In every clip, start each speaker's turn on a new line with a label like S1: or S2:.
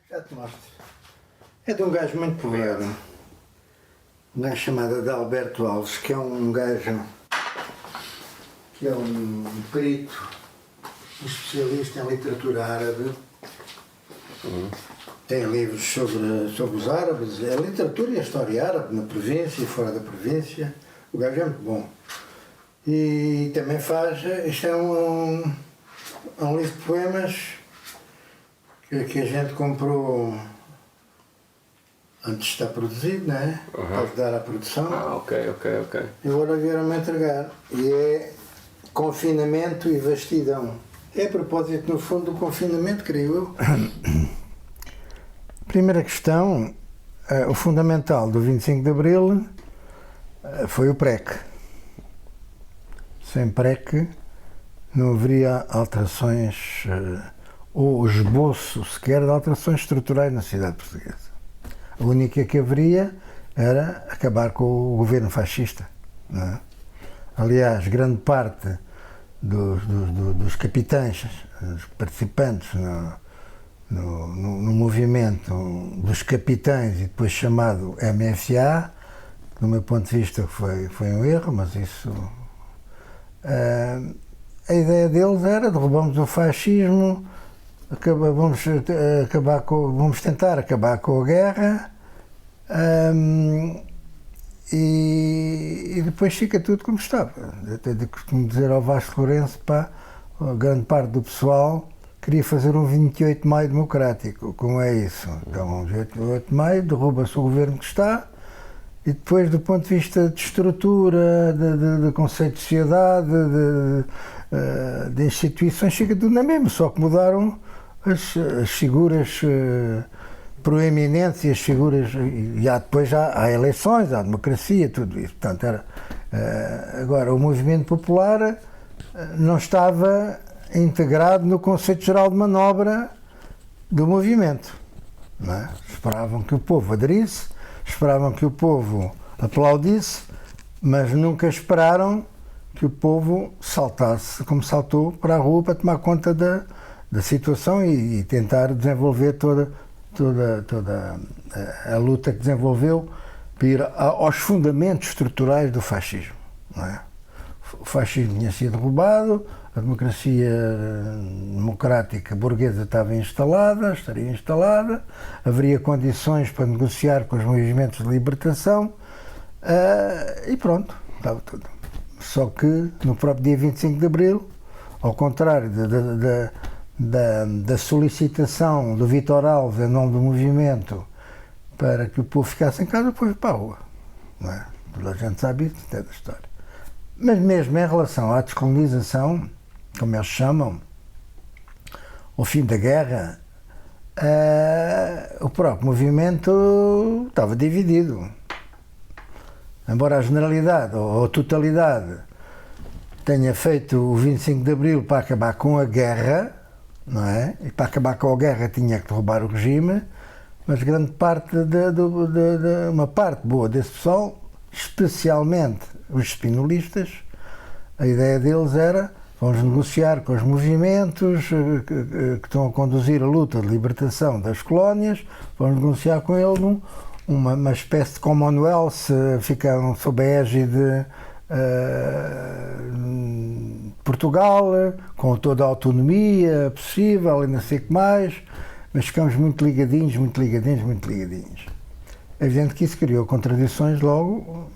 S1: Já te mostro. É de um gajo muito porreiro. Um gajo chamado Adalberto Alves, que é um gajo que é um perito, um especialista em literatura árabe. Tem livros sobre os árabes, a literatura e a história árabe, na província e fora da província. O gajo é muito bom. E também faz, isto é um livro de poemas que a gente comprou antes de estar produzido, não é? Para ajudar à produção.
S2: Ok.
S1: E agora vieram-me entregar. E é confinamento e vastidão. É a propósito, no fundo, do confinamento, creio eu. Primeira questão, o fundamental do 25 de Abril foi o PREC. Sem PREC não haveria alterações ou esboço sequer de alterações estruturais na sociedade portuguesa. A única que haveria era acabar com o governo fascista. Não é? Aliás, grande parte dos capitães, dos participantes no movimento dos capitães e depois chamado MFA, do meu ponto de vista foi um erro, mas isso... a ideia deles era derrubamos o fascismo, vamos tentar acabar com a guerra e depois fica tudo como estava. Eu costumo dizer ao Vasco Lourenço, a grande parte do pessoal queria fazer um 28 de maio democrático. Como é isso? Então, 28 de maio, derruba-se o governo que está e depois, do ponto de vista de estrutura, de conceito de sociedade, de instituições, fica tudo na mesma, só que mudaram as figuras proeminentes e as figuras, e depois há eleições, há democracia, tudo isso. Portanto, agora, o movimento popular não estava integrado no conceito geral de manobra do movimento. Não é? Esperavam que o povo aderisse, esperavam que o povo aplaudisse, mas nunca esperaram que o povo saltasse, como saltou, para a rua para tomar conta da situação e tentar desenvolver toda a luta que desenvolveu para ir aos fundamentos estruturais do fascismo. Não é? O fascismo tinha sido derrubado, a democracia democrática burguesa estaria instalada, haveria condições para negociar com os movimentos de libertação e pronto, estava tudo. Só que no próprio dia 25 de Abril, ao contrário da solicitação do Vítor Alves em nome do movimento para que o povo ficasse em casa, foi para a rua. Não é? Toda a gente sabe isso, é da história. Mas mesmo em relação à descolonização, como eles chamam, o fim da guerra, o próprio movimento estava dividido. Embora a generalidade ou a totalidade tenha feito o 25 de Abril para acabar com a guerra, não é? E para acabar com a guerra tinha que derrubar o regime, mas grande parte uma parte boa desse pessoal, especialmente os spinolistas, a ideia deles era: vamos negociar com os movimentos que estão a conduzir a luta de libertação das colónias, vamos negociar com eles uma espécie de Commonwealth, ficaram sob a égide Portugal, com toda a autonomia possível e não sei o que mais, mas ficamos muito ligadinhos, muito ligadinhos, muito ligadinhos. É evidente que isso criou contradições logo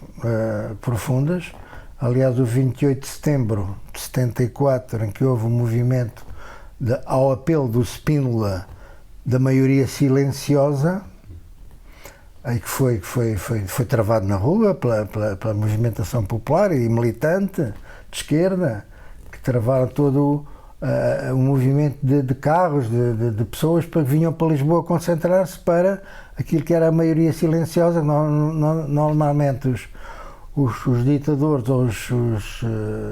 S1: profundas. Aliás, o 28 de setembro de 74, em que houve um movimento ao apelo do Spínola da maioria silenciosa, aí que foi travado na rua pela movimentação popular e militante de esquerda, que travaram todo o movimento de carros, de pessoas que vinham para Lisboa concentrar-se para aquilo que era a maioria silenciosa. Normalmente os ditadores ou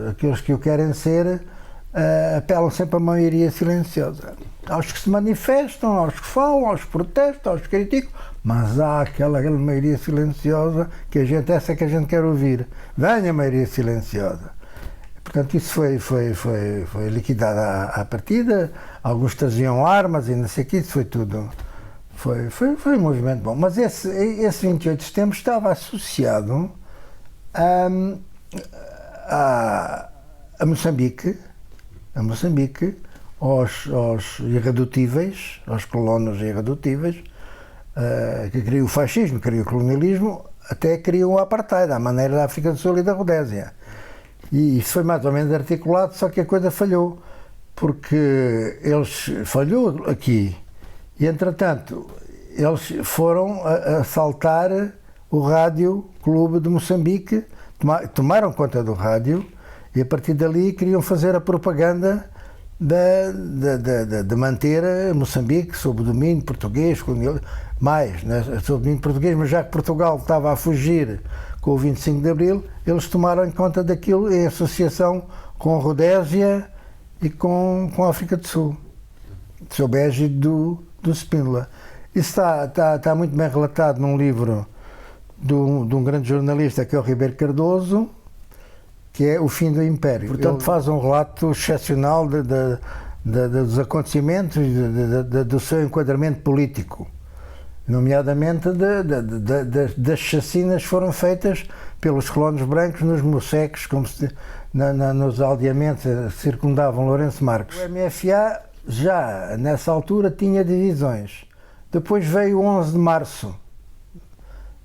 S1: aqueles que o querem ser apelam sempre à maioria silenciosa. Aos que se manifestam, aos que falam, aos que protestam, aos que criticam, mas há aquela maioria silenciosa essa que a gente quer ouvir. Venha a maioria silenciosa. Portanto, isso foi liquidado à partida. Alguns traziam armas e não sei o que, isso foi tudo. Foi um movimento bom. Mas esse 28 de setembro estava associado a Moçambique, aos irredutíveis, aos colonos irredutíveis, que criam o fascismo, criam o colonialismo, até criam o apartheid, à maneira da África do Sul e da Rodésia. E isso foi mais ou menos articulado, só que a coisa falhou, porque falhou aqui, e entretanto eles foram assaltar o Rádio Clube de Moçambique, tomaram conta do rádio, e a partir dali queriam fazer a propaganda de manter Moçambique sob o domínio português, sob o domínio português, mas já que Portugal estava a fugir com o 25 de Abril, eles tomaram em conta daquilo em associação com a Rodésia e com a África do Sul, sob a égide do Spínola. Isso está muito bem relatado num livro de um grande jornalista, que é o Ribeiro Cardoso, que é O Fim do Império. Portanto, faz um relato excepcional dos acontecimentos e do seu enquadramento político, nomeadamente das chacinas que foram feitas pelos colonos brancos nos moceques, como nos aldeamentos que circundavam Lourenço Marques. O MFA já nessa altura tinha divisões. Depois veio o 11 de Março.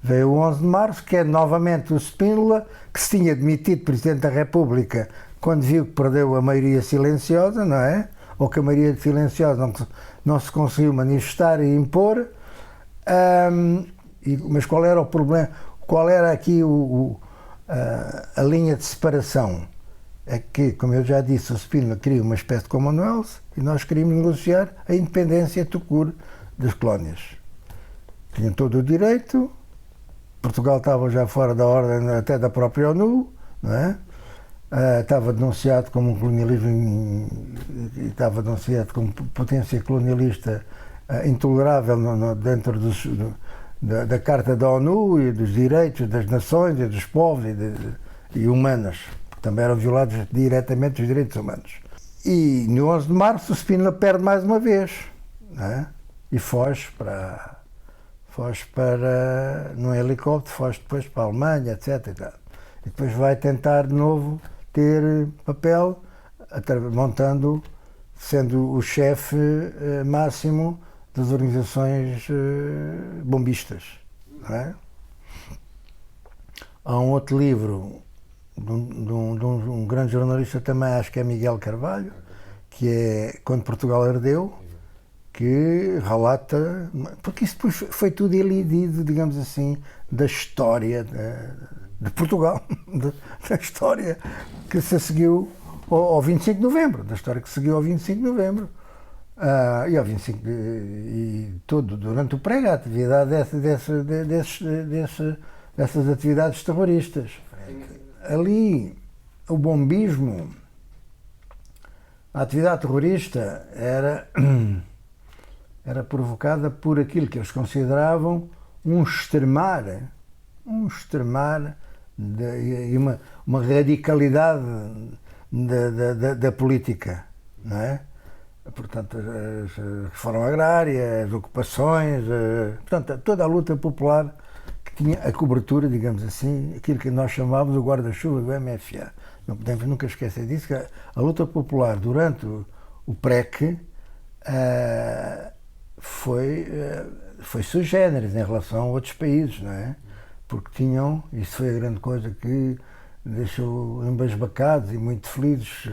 S1: Veio o 11 de Março, que é novamente o Spínola, que se tinha demitido Presidente da República quando viu que perdeu a maioria silenciosa, não é? Ou que a maioria silenciosa não se conseguiu manifestar e impor. Mas qual era o problema? Qual era aqui a linha de separação? É que, como eu já disse, o Spínola queria uma espécie de Commonwealth e nós queríamos negociar a independência tucur das colónias. Tinham todo o direito. Portugal estava já fora da ordem até da própria ONU, não é? Estava denunciado como um colonialismo, estava denunciado como potência colonialista intolerável dentro da Carta da ONU e dos direitos das nações e dos povos e humanos, que também eram violados diretamente os direitos humanos. E no 11 de Março o Spínola perde mais uma vez, não é? E foge num helicóptero, foge depois para a Alemanha, etc. E depois vai tentar de novo ter papel, sendo o chefe máximo das organizações bombistas. Não é? Há um outro livro de um grande jornalista também, acho que é Miguel Carvalho, que é Quando Portugal Ardeu, que relata, porque isso depois foi tudo elidido, digamos assim, da história de Portugal, da história que se seguiu ao 25 de Novembro, da história que seguiu ao 25 de Novembro. E ao 25 e todo durante o prego, a atividade dessas atividades terroristas. Ali, o bombismo, a atividade terrorista era provocada por aquilo que eles consideravam um extremar e uma radicalidade da política, não é? Portanto, a reforma agrária, as ocupações, portanto, toda a luta popular que tinha a cobertura, digamos assim, aquilo que nós chamávamos o guarda-chuva do MFA. Não podemos nunca esquecer disso, que a luta popular durante o PREC foi sui generis em relação a outros países, não é? Porque tinham, isso foi a grande coisa que deixou embasbacados e muito felizes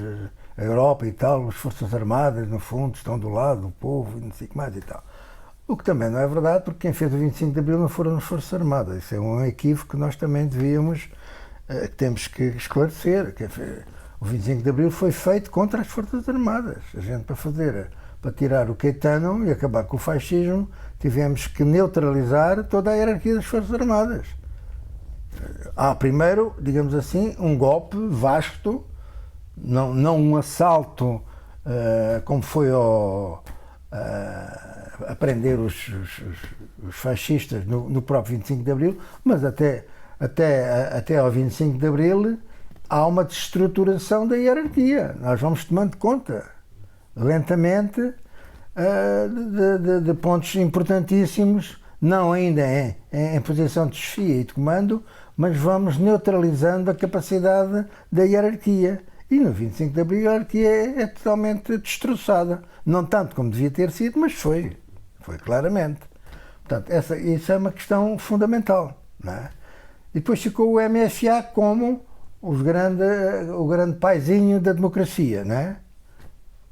S1: a Europa e tal, as Forças Armadas, no fundo, estão do lado do povo e não sei o que mais e tal. O que também não é verdade, porque quem fez o 25 de Abril não foram as Forças Armadas. Isso é um equívoco que nós também devíamos, temos que esclarecer. O 25 de Abril foi feito contra as Forças Armadas. A gente, para tirar o Caetano e acabar com o fascismo, tivemos que neutralizar toda a hierarquia das Forças Armadas. Há primeiro, digamos assim, um golpe vasto, não um assalto como foi a prender os fascistas no próprio 25 de Abril, mas até ao 25 de Abril há uma destruturação da hierarquia. Nós vamos tomando conta, lentamente, de pontos importantíssimos, não ainda em posição de chefia e de comando, mas vamos neutralizando a capacidade da hierarquia. E no 25 de Abril a hierarquia é totalmente destroçada. Não tanto como devia ter sido, mas foi claramente. Portanto, isso é uma questão fundamental, não é? E depois ficou o MFA como o grande paizinho da democracia, não é?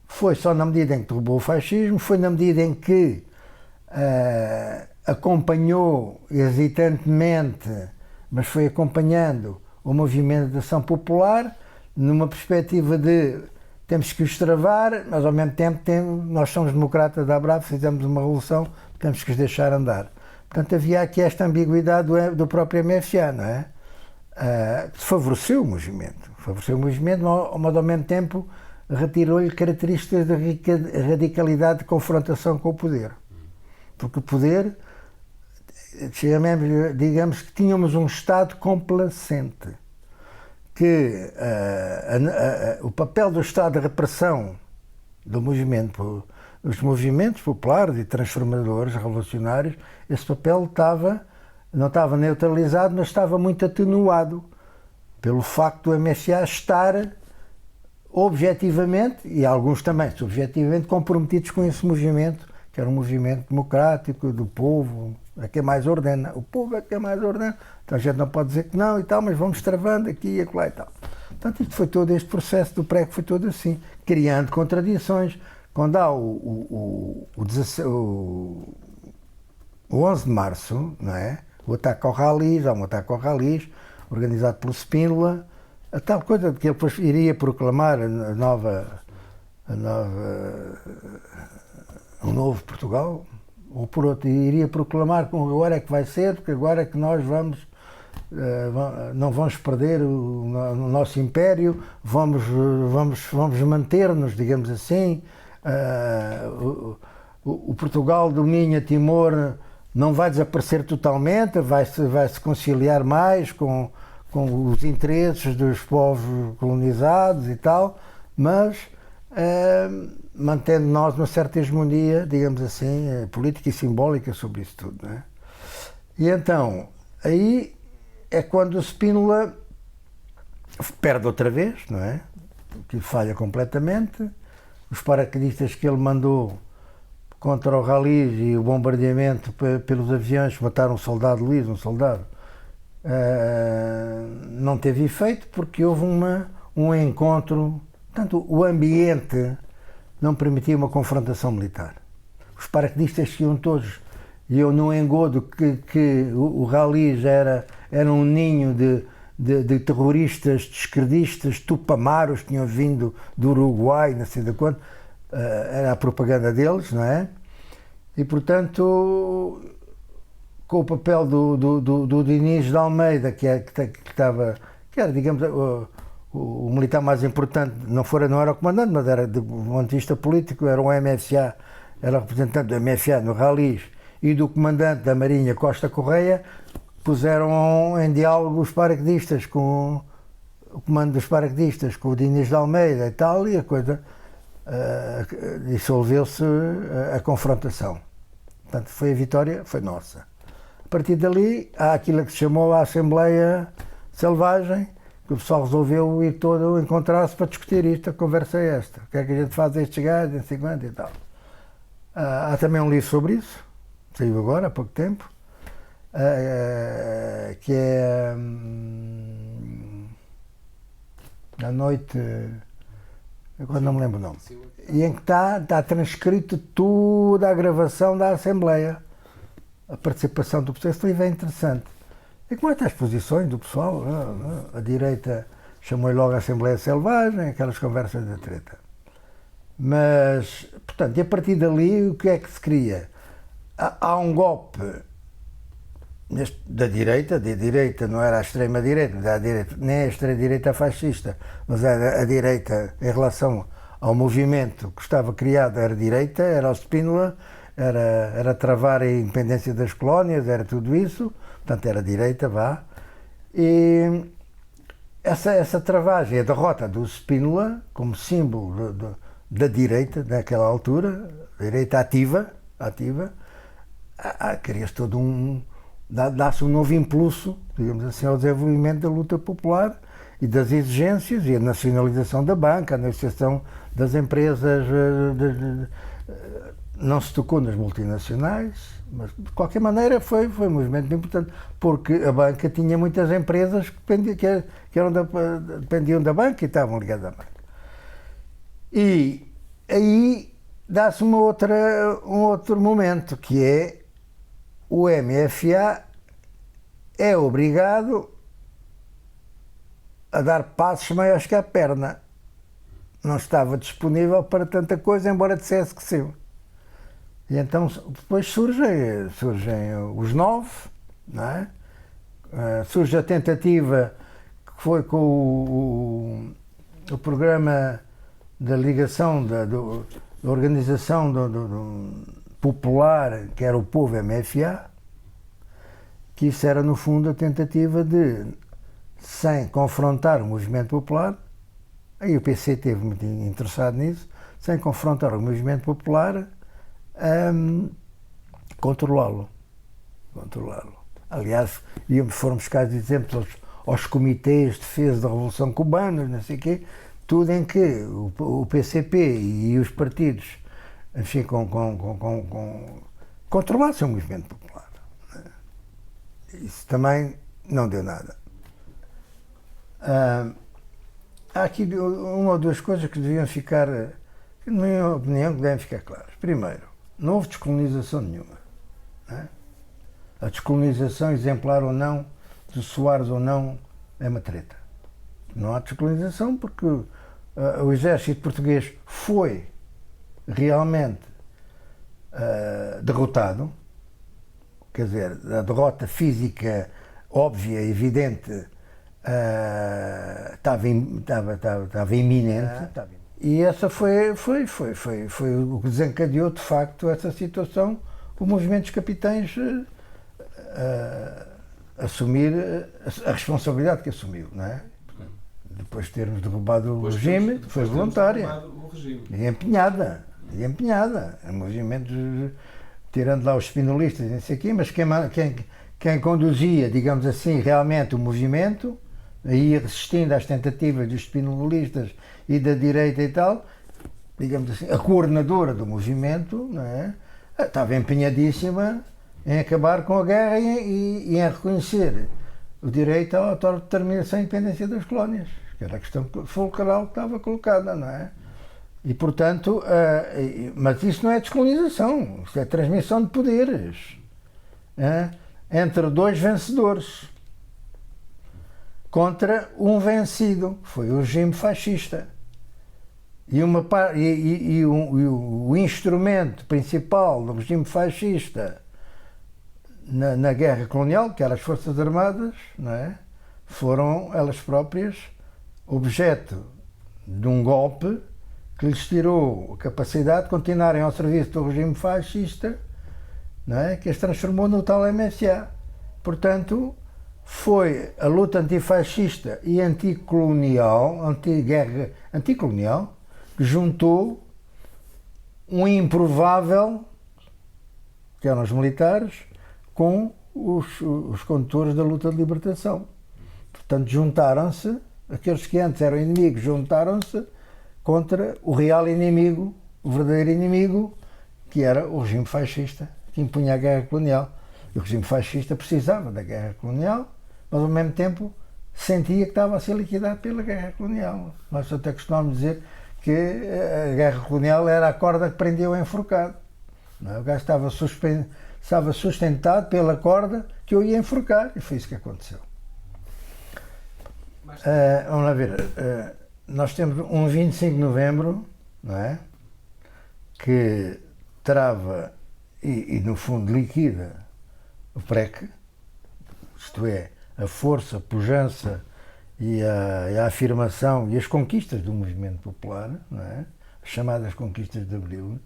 S1: Foi só na medida em que derrubou o fascismo, foi na medida em que acompanhou hesitantemente, mas foi acompanhando o movimento de ação popular, numa perspectiva de temos que os travar, mas ao mesmo tempo nós somos democratas da Brava, fizemos uma revolução, temos que os deixar andar. Portanto, havia aqui esta ambiguidade do próprio MFA, não é? Favoreceu o movimento, mas ao mesmo tempo retirou-lhe características de radicalidade de confrontação com o poder. Porque o poder, digamos que tínhamos um Estado complacente, que o papel do Estado de repressão dos movimentos populares e transformadores, revolucionários, esse papel não estava neutralizado, mas estava muito atenuado pelo facto do MFA estar objetivamente, e alguns também subjetivamente, comprometidos com esse movimento, que era um movimento democrático, do povo, é quem mais ordena. O povo é quem mais ordena. Então a gente não pode dizer que não e tal, mas vamos travando aqui e acolá e tal. Portanto, isto foi todo este processo do PREC, foi todo assim, criando contradições. Quando há o 11 de março, não é? O ataque ao Ralis, há um ataque ao Ralis, organizado pelo Spínola, a tal coisa de que ele depois iria proclamar um novo Portugal, ou por outro, iria proclamar que agora é que vai ser, porque agora é que nós não vamos perder o nosso império, vamos manter-nos, digamos assim, o Portugal do Minho a Timor não vai desaparecer totalmente, vai-se conciliar mais com os interesses dos povos colonizados e tal, mas mantendo nós uma certa hegemonia, digamos assim, política e simbólica sobre isso tudo, não é? E então, aí é quando o Spínola perde outra vez, não é? Que falha completamente. Os paraquedistas que ele mandou contra o Ralis e o bombardeamento pelos aviões, mataram um soldado, não teve efeito porque houve um encontro. Portanto, o ambiente não permitia uma confrontação militar. Os paraquedistas iam todos, iam num engodo que o Ralis era um ninho de terroristas, de esquerdistas, tupamaros, que tinham vindo do Uruguai, não sei de quanto, era a propaganda deles, não é? E, portanto, com o papel do Diniz de Almeida, que era, digamos, o militar mais importante, não era o comandante, mas era, do ponto de vista político, era o MFA, era o representante do MFA no Ralis e do comandante da Marinha Costa Correia, puseram em diálogo os paraquedistas, com o comando dos paraquedistas, com o Diniz de Almeida e tal, e a coisa dissolveu-se a confrontação. Portanto, a vitória foi nossa. A partir dali, há aquilo que se chamou a Assembleia Selvagem, que o pessoal resolveu ir todo encontrar-se para discutir isto, a conversa é esta. O que é que a gente faz destes gajos, não sei quanto e tal. Há também um livro sobre isso, saiu agora, há pouco tempo, que é A Noite, agora não me lembro o nome, e em que está transcrito toda a gravação da Assembleia, a participação do pessoal. Esse livro é interessante. E como é que as posições do pessoal? A direita chamou-lhe logo a Assembleia Selvagem, aquelas conversas da treta. Mas, portanto, e a partir dali, o que é que se cria? Há um golpe da direita não era a extrema-direita, nem a extrema-direita fascista, mas era a direita em relação ao movimento que estava criado, era a direita, era o Spínola, era travar a independência das colónias, era tudo isso, portanto era a direita, vá. E essa travagem, a derrota do Spínola, como símbolo da direita, naquela altura, direita ativa, cria-se todo dá-se um novo impulso, digamos assim, ao desenvolvimento da luta popular e das exigências e a nacionalização da banca, a nacionalização das empresas. Não se tocou nas multinacionais, mas de qualquer maneira foi um movimento importante, porque a banca tinha muitas empresas que dependiam da banca e estavam ligadas à banca. E aí dá-se um outro momento, que é o MFA é obrigado a dar passos maiores que a perna. Não estava disponível para tanta coisa, embora dissesse que sim. E então depois surgem os 9, não é? Surge a tentativa que foi com o programa da ligação da organização popular, que era o Povo MFA, que isso era no fundo a tentativa de, sem confrontar o movimento popular, aí o PC esteve muito interessado nisso, sem confrontar o movimento popular, controlá-lo. Aliás, foram buscar exemplos aos comitês de defesa da Revolução Cubana, não sei o quê, tudo em que o PCP e os partidos, enfim, controlassem o movimento popular. Isso também não deu nada. Há aqui uma ou duas coisas que deviam ficar, na minha opinião, que devem ficar claras. Primeiro, não houve descolonização nenhuma. Não é? A descolonização, exemplar ou não, de Soares ou não, é uma treta. Não há descolonização porque o exército português foi realmente derrotado, quer dizer, a derrota física óbvia, evidente, estava iminente. E essa foi o que desencadeou, de facto, essa situação, o movimento dos capitães assumir a responsabilidade que assumiu, não é? Depois de termos derrubado o regime, foi voluntária e empenhada. O movimento, tirando lá os spinolistas, não sei o quê, mas quem conduzia, digamos assim, realmente o movimento, ia resistindo às tentativas dos spinolistas e da direita e tal, digamos assim, a coordenadora do movimento, não é? Estava empenhadíssima em acabar com a guerra e em reconhecer o direito à autodeterminação e independência das colónias, que era a questão fulcral que estava colocada, não é? E, portanto, mas isso não é descolonização, isso é transmissão de poderes entre dois vencedores contra um vencido, que foi o regime fascista. E o instrumento principal do regime fascista na guerra colonial, que eram as Forças Armadas, não é? Foram elas próprias objeto de um golpe que lhes tirou a capacidade de continuarem ao serviço do regime fascista, não é? Que as transformou no tal MSA. Portanto, foi a luta antifascista e anticolonial, anticolonial, que juntou um improvável, que eram os militares, com os condutores da luta de libertação. Portanto, juntaram-se, aqueles que antes eram inimigos, juntaram-se contra o real inimigo, o verdadeiro inimigo, que era o regime fascista, que impunha a guerra colonial. E o regime fascista precisava da guerra colonial, mas ao mesmo tempo sentia que estava a ser liquidado pela guerra colonial. Nós até costumamos dizer que a guerra colonial era a corda que prendia o enforcado. Não é? O gajo estava sustentado pela corda que o ia enforcar, e foi isso que aconteceu. Vamos lá ver, nós temos um 25 de novembro, não é? Que trava e no fundo liquida o PREC, isto é, a força, a pujança e a afirmação e as conquistas do movimento popular, não é? As chamadas conquistas de Abril.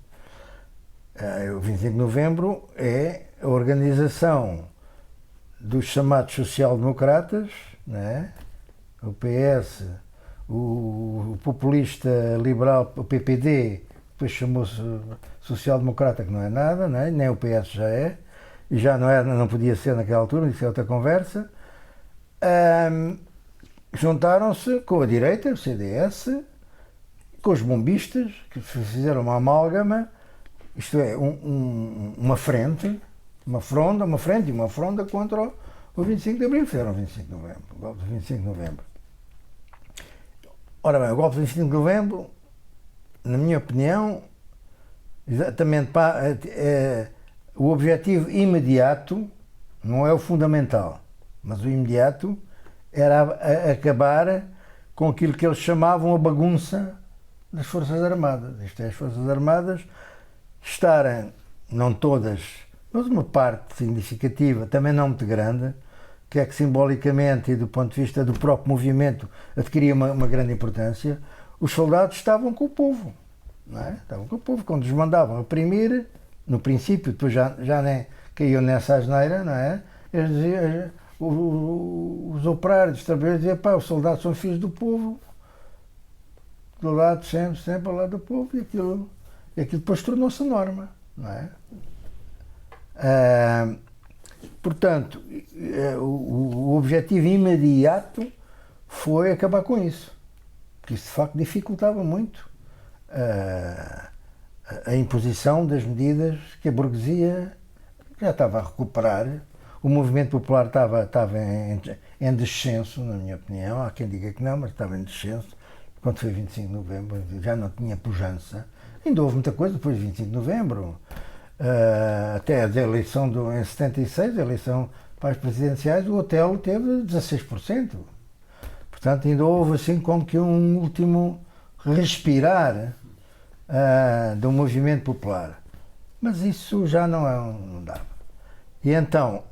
S1: O 25 de novembro é a organização dos chamados social-democratas, não é? O PS, o populista liberal, o PPD, depois chamou-se social-democrata, que não é nada, não é? Nem o PS já é, e já não podia ser naquela altura, isso é outra conversa. Juntaram-se com a direita, o CDS, com os bombistas, que fizeram uma amálgama, isto é, uma frente e uma fronda contra o 25 de Abril, fizeram o 25 de novembro, o golpe do 25 de novembro. Ora bem, o golpe do 25 de novembro, na minha opinião, exatamente o objetivo imediato não é o fundamental, mas o imediato era acabar com aquilo que eles chamavam a bagunça das Forças Armadas. Isto é, as Forças Armadas estarem, não todas, mas uma parte significativa, também não muito grande, que é que simbolicamente e do ponto de vista do próprio movimento adquiria uma grande importância, os soldados estavam com o povo, não é? Estavam com o povo, quando os mandavam oprimir, no princípio, depois já nem caíam nessa asneira, não é? Eles diziam, os operários, os trabalhadores diziam, pá, os soldados são filhos do povo, do lado, sempre ao lado do povo, e aquilo depois tornou-se norma, não é? Portanto, o objetivo imediato foi acabar com isso, porque isso de facto dificultava muito a imposição das medidas que a burguesia já estava a recuperar. O movimento popular estava em descenso, na minha opinião. Há quem diga que não, mas estava em descenso. Quando foi 25 de novembro, já não tinha pujança. Ainda houve muita coisa depois de 25 de novembro. Até a eleição em 76, a eleição para as presidenciais, o Otelo teve 16%. Portanto, ainda houve assim como que um último respirar do movimento popular. Mas isso já não dava. E então,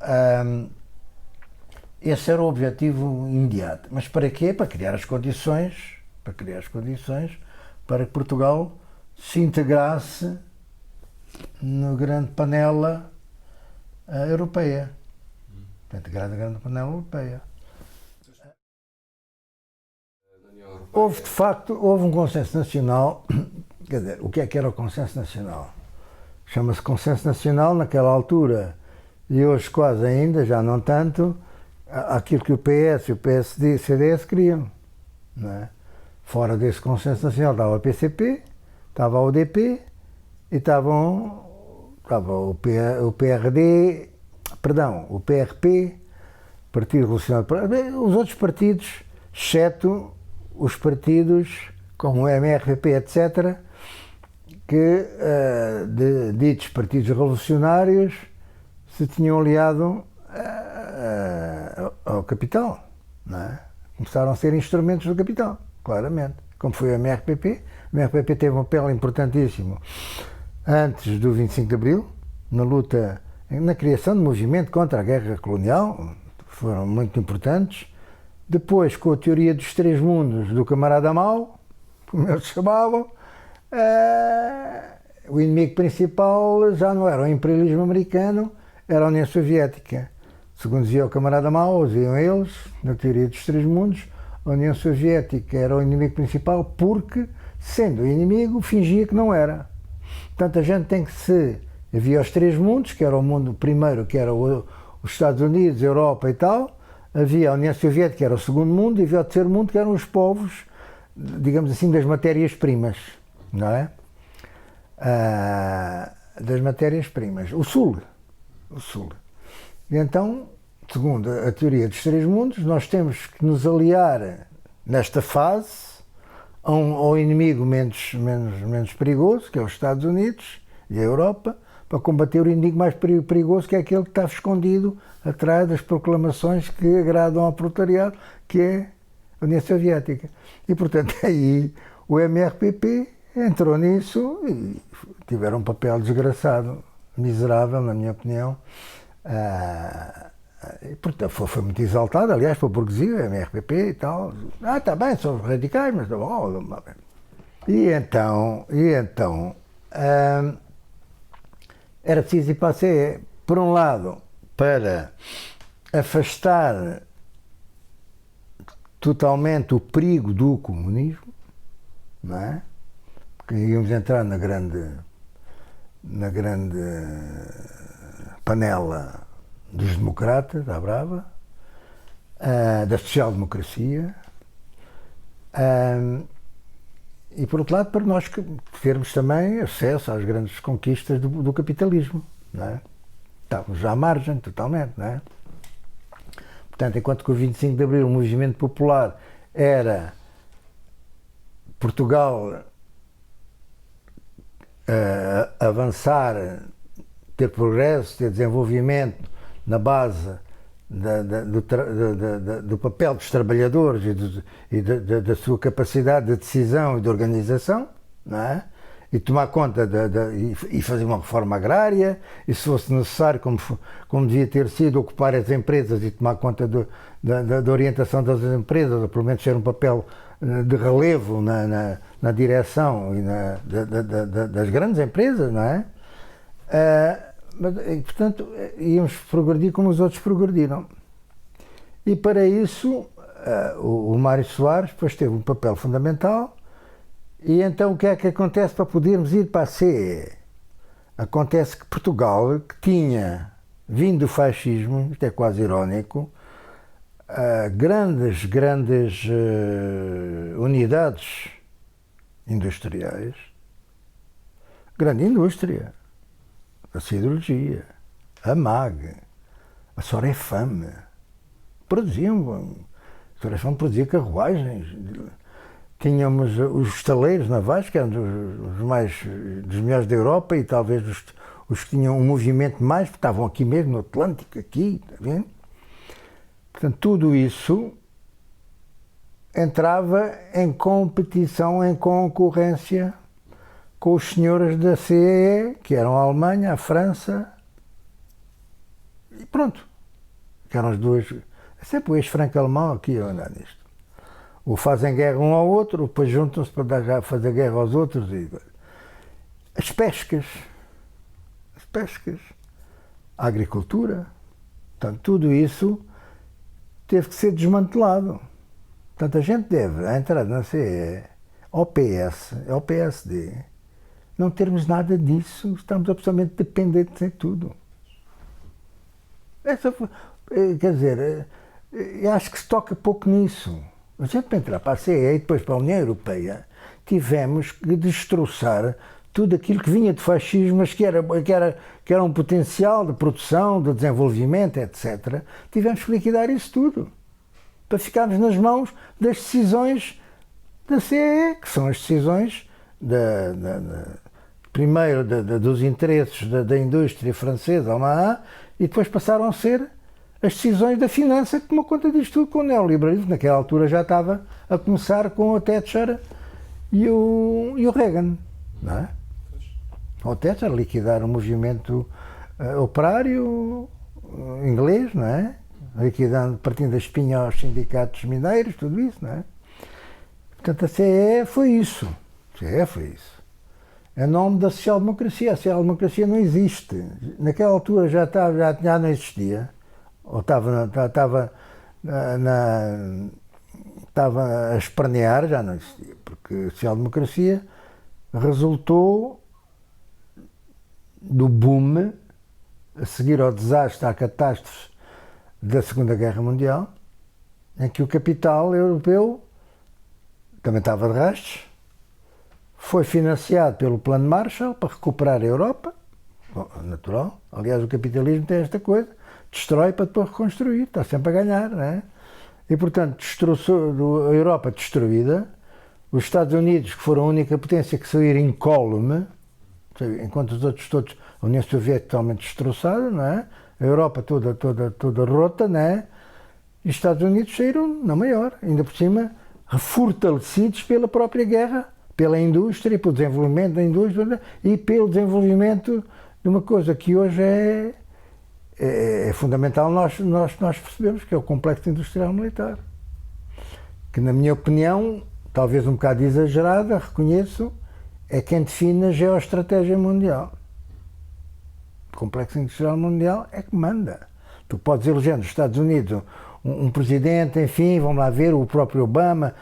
S1: esse era o objetivo imediato. Mas para quê? Para criar as condições para que Portugal se integrasse na grande panela europeia. Integrado na grande panela europeia. Houve, de facto, um consenso nacional. Quer dizer, o que é que era o consenso nacional? Chama-se consenso nacional naquela altura, e hoje quase ainda, já não tanto, aquilo que o PS, o PSD e o CDS queriam. Não é? Fora desse consenso nacional estava o PCP, estava a UDP e estava o PRD, o PRP, Partido Revolucionário, os outros partidos, exceto os partidos como o MRPP, etc., que ditos partidos revolucionários se tinham aliado ao capital, não é? Começaram a ser instrumentos do capital, claramente, como foi o MRPP. O MRPP teve um papel importantíssimo antes do 25 de Abril, na luta, na criação do movimento contra a guerra colonial, foram muito importantes. Depois, com a teoria dos três mundos do camarada Mao, como eles chamavam, o inimigo principal já não era o imperialismo americano, era a União Soviética. Segundo dizia o camarada Mao, diziam eles, na teoria dos três mundos, a União Soviética era o inimigo principal porque, sendo o inimigo, fingia que não era. Portanto, a gente tem que havia os três mundos, que era o mundo primeiro, que era o os Estados Unidos, a Europa e tal, havia a União Soviética, que era o segundo mundo, e havia o terceiro mundo, que eram os povos, digamos assim, das matérias-primas, não é? Das matérias-primas. O Sul. E então, segundo a teoria dos três mundos, nós temos que nos aliar nesta fase ao inimigo menos perigoso, que é os Estados Unidos e a Europa, para combater o inimigo mais perigoso, que é aquele que está escondido atrás das proclamações que agradam ao proletariado, que é a União Soviética. E, portanto, aí o MRPP entrou nisso e tiveram um papel desgraçado, miserável, na minha opinião. E, portanto, foi muito exaltado, aliás, para a burguesia, a MRPP e tal. Está bem, são radicais, mas está bom. E então era preciso ir para a CE, por um lado, para afastar totalmente o perigo do comunismo, não é? Porque íamos entrar na grande panela dos democratas, à brava, da social-democracia, e por outro lado para nós termos também acesso às grandes conquistas do capitalismo, não é? Estávamos já à margem totalmente, não é? Portanto, enquanto que o 25 de Abril, o movimento popular, era Portugal avançar, ter progresso, ter desenvolvimento na base do papel dos trabalhadores e da sua capacidade de decisão e de organização, não é? E tomar conta e fazer uma reforma agrária, e se fosse necessário, como devia ter sido, ocupar as empresas e tomar conta da orientação das empresas, ou pelo menos ter um papel de relevo na direção e das grandes empresas, não é? E, portanto, íamos progredir como os outros progrediram. E para isso, o Mário Soares depois teve um papel fundamental. E então o que é que acontece para podermos ir para a CE? Acontece que Portugal, que tinha vindo do fascismo, isto é quase irónico, grandes unidades industriais, grande indústria, a siderurgia, a MAG, a Sorefam, produziam, a Sorefam produzia carruagens. Tínhamos os estaleiros navais, que eram dos melhores da Europa e talvez os que tinham um movimento mais, porque estavam aqui mesmo, no Atlântico, aqui, está vendo? Portanto, tudo isso entrava em competição, em concorrência com os senhores da CEE, que eram a Alemanha, a França, e pronto. Que eram as duas. É sempre o ex-franco-alemão aqui a andar nisto. Ou fazem guerra um ao outro, depois juntam-se para já fazer guerra aos outros. As pescas, a agricultura, portanto, tudo isso teve que ser desmantelado. Portanto, a gente deve, à entrada na CE, ao PS, ao PSD, não termos nada disso, estamos absolutamente dependentes em tudo. Quer dizer, eu acho que se toca pouco nisso. A gente, para entrar para a CE e depois para a União Europeia, tivemos que destroçar tudo aquilo que vinha de fascismo, mas que era um potencial de produção, de desenvolvimento, etc. Tivemos que liquidar isso tudo, para ficarmos nas mãos das decisões da CE, que são as decisões primeiro dos interesses da indústria francesa, alemã, e depois passaram a ser as decisões da finança que tomou conta disto tudo com o neoliberalismo. Naquela altura já estava a começar com o Thatcher e o Reagan, não é? O Thatcher liquidar o movimento operário inglês, não é? Liquidando, partindo da espinha aos sindicatos mineiros, tudo isso, não é? Portanto, a CE foi isso. Em nome da social-democracia. A social-democracia não existe. Naquela altura já não existia. Ou estava a espernear, já não existia. Porque a social-democracia resultou do boom, a seguir ao desastre, à catástrofe da Segunda Guerra Mundial, em que o capital europeu também estava de rastos, foi financiado pelo Plano Marshall para recuperar a Europa, natural. Aliás, o capitalismo tem esta coisa, destrói para depois reconstruir, está sempre a ganhar, não é? E, portanto, a Europa destruída, os Estados Unidos, que foram a única potência que saíram incólume, enquanto os outros todos, a União Soviética totalmente destroçada, não é? A Europa toda rota, não é? E os Estados Unidos saíram na maior, ainda por cima, fortalecidos pela própria guerra, pela indústria, pelo desenvolvimento da indústria e pelo desenvolvimento de uma coisa que hoje é fundamental nós percebemos, que é o complexo industrial militar. Que, na minha opinião, talvez um bocado exagerada, reconheço, é quem define a geoestratégia mundial. O complexo industrial mundial é que manda. Tu podes eleger nos Estados Unidos um presidente, enfim, vamos lá ver, o próprio Obama,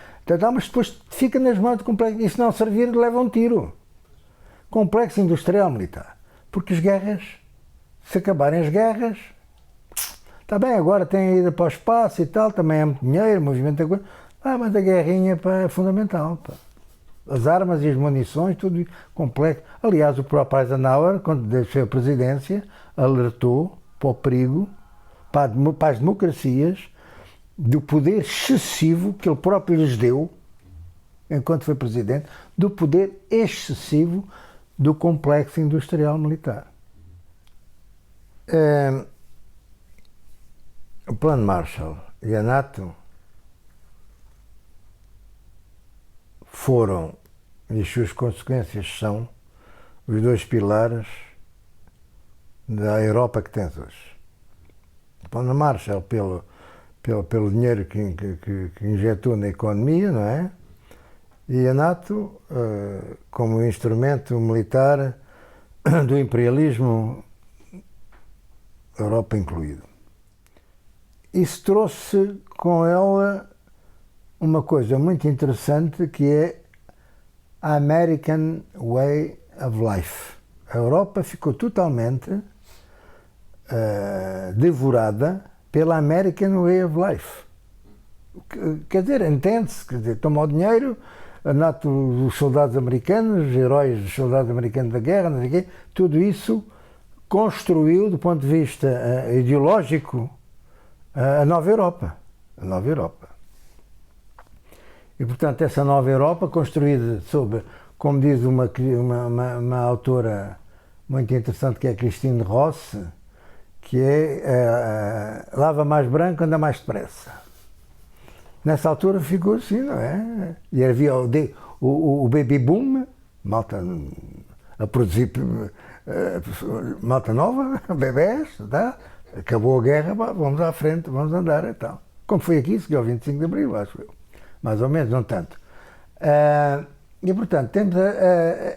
S1: mas depois fica nas mãos do complexo, e se não servir, leva um tiro. Complexo industrial militar. Porque as guerras, se acabarem as guerras, está bem, agora tem a ida para o espaço e tal, também é muito dinheiro, movimento da coisa, mas a guerrinha é fundamental. Pá. As armas e as munições, tudo complexo. Aliás, o próprio Eisenhower, quando deixou a presidência, alertou para o perigo, para as democracias, do poder excessivo que ele próprio lhes deu, enquanto foi presidente, do poder excessivo do complexo industrial militar. O Plano Marshall e a NATO foram, e as suas consequências são, os dois pilares da Europa que tens hoje. O Plano Marshall pelo dinheiro que injetou na economia, não é? E a NATO como instrumento militar do imperialismo, Europa incluído. Isso trouxe com ela uma coisa muito interessante, que é a American Way of Life. A Europa ficou totalmente devorada pela American Way of Life. Quer dizer, entende-se, toma o dinheiro, a NATO, os soldados americanos, os heróis dos soldados americanos da guerra, não sei o quê, tudo isso construiu, do ponto de vista ideológico, a nova Europa. A nova Europa. E, portanto, essa nova Europa, construída sob, como diz uma autora muito interessante, que é a Christine Ross, que é lava mais branco, anda mais depressa. Nessa altura ficou assim, não é? E havia o baby boom, malta a produzir malta nova, bebés, tá? Acabou a guerra, vamos à frente, vamos andar e tal. Como foi aqui, seguiu ao 25 de Abril, acho eu. Mais ou menos, não tanto. E, portanto, temos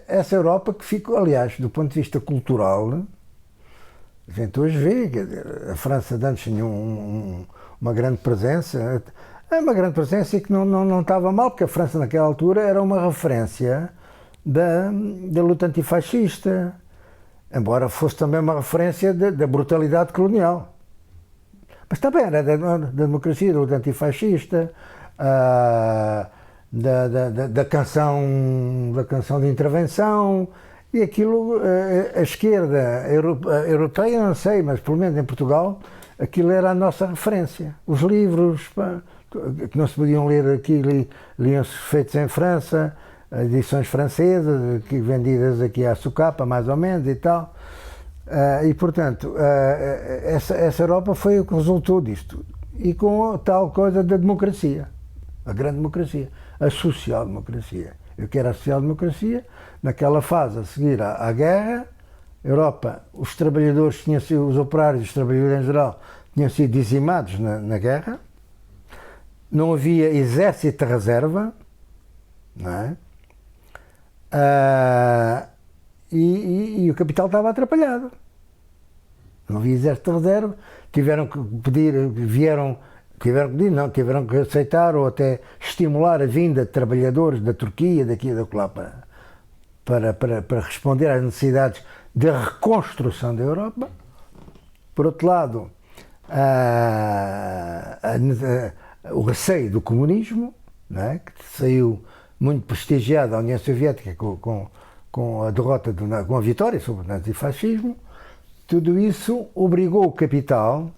S1: essa Europa que ficou, aliás, do ponto de vista cultural, a gente hoje vê, quer dizer, a França de antes tinha uma grande presença, e que não estava mal, porque a França naquela altura era uma referência da luta antifascista, embora fosse também uma referência da brutalidade colonial. Mas também era da democracia, da luta antifascista, da canção de intervenção, e aquilo, a esquerda europeia, não sei, mas pelo menos em Portugal, aquilo era a nossa referência. Os livros que não se podiam ler aqui, liam-se feitos em França, edições francesas, vendidas aqui à socapa, mais ou menos, e tal. E, portanto, essa Europa foi o que resultou disto tudo. E com a tal coisa da democracia, a grande democracia, a social-democracia. Eu quero a social-democracia, naquela fase a seguir à guerra, a Europa, os trabalhadores tinham sido, os operários, os trabalhadores em geral, tinham sido dizimados na guerra, não havia exército de reserva, não é? E o capital estava atrapalhado. Não havia exército de reserva, tiveram que aceitar ou até estimular a vinda de trabalhadores da Turquia, daqui e da lá, para responder às necessidades de reconstrução da Europa. Por outro lado, o receio do comunismo, não é? Que saiu muito prestigiado da União Soviética com a derrota, com a vitória sobre o nazifascismo. Tudo isso obrigou o capital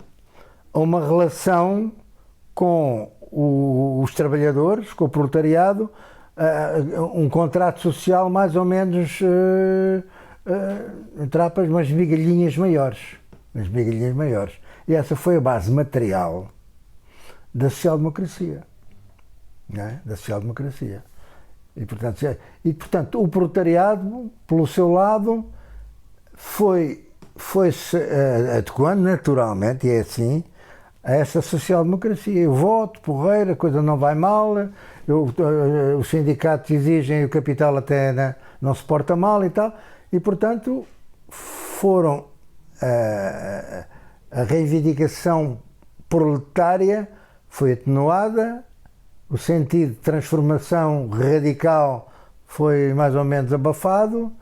S1: a uma relação com os trabalhadores, com o proletariado, um contrato social mais ou menos, entre aspas, umas migalhinhas maiores. E essa foi a base material da social-democracia. Não é? Da social-democracia. E portanto, o proletariado, pelo seu lado, foi-se adequando naturalmente, e é assim, a essa social-democracia. Eu voto, porreira, a coisa não vai mal, os sindicatos exigem, o capital até não se porta mal e tal, e portanto foram a reivindicação proletária foi atenuada, o sentido de transformação radical foi mais ou menos abafado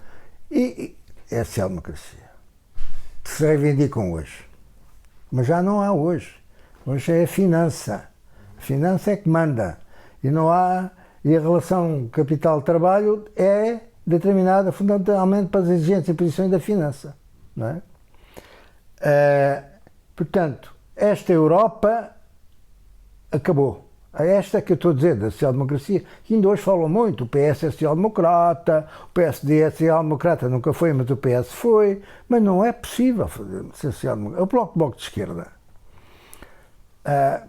S1: e é a social-democracia que se reivindicam hoje. Mas já não há hoje. Hoje é a finança. A finança é que manda. E a relação capital-trabalho é determinada fundamentalmente pelas exigências e posições da finança. Não é? Portanto, esta Europa acabou. É esta que eu estou a dizer, da social-democracia, que ainda hoje falam muito. O PS é social-democrata, o PSD é social-democrata, nunca foi, mas o PS foi. Mas não é possível ser social-democrata. O Bloco de Esquerda,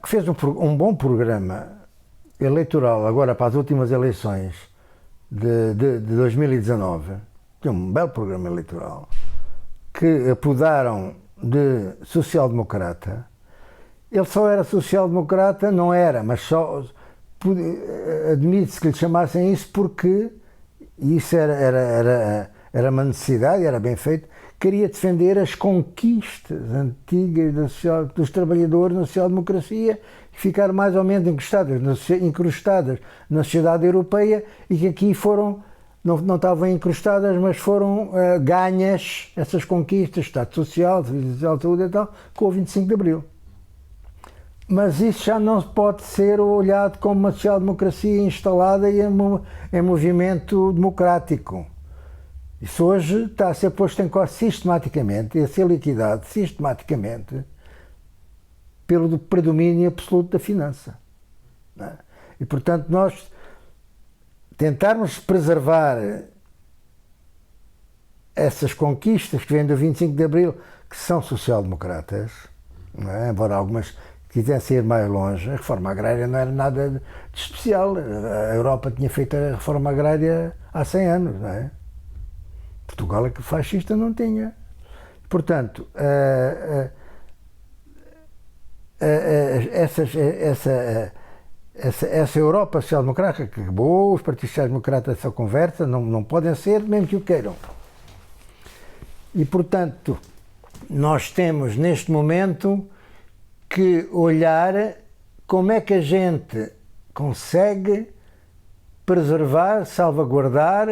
S1: que fez um bom programa eleitoral agora para as últimas eleições de 2019, tinha um belo programa eleitoral, que apodaram de social-democrata. Ele só era social-democrata, não era, mas só admite-se que lhe chamassem isso porque isso era uma necessidade, era bem feito, queria defender as conquistas antigas dos trabalhadores na social-democracia que ficaram mais ou menos incrustadas na sociedade europeia e que aqui foram, não estavam incrustadas, mas foram ganhas, essas conquistas, Estado Social, Serviço Social de Saúde e tal, com o 25 de Abril. Mas isso já não pode ser olhado como uma social-democracia instalada e em movimento democrático. Isso hoje está a ser posto em causa sistematicamente, e a ser liquidado sistematicamente pelo predomínio absoluto da finança. Não é? E, portanto, nós tentarmos preservar essas conquistas que vêm do 25 de Abril, que são social-democratas, não é? Embora algumas quisessem ir mais longe, a reforma agrária não era nada de especial. A Europa tinha feito a reforma agrária há 100 anos, não é? Portugal é que fascista não tinha. Portanto, essa Europa social-democrática que acabou, os partidos sociais-democratas dessa conversa não podem ser, mesmo que o queiram. E, portanto, nós temos neste momento que olhar como é que a gente consegue preservar, salvaguardar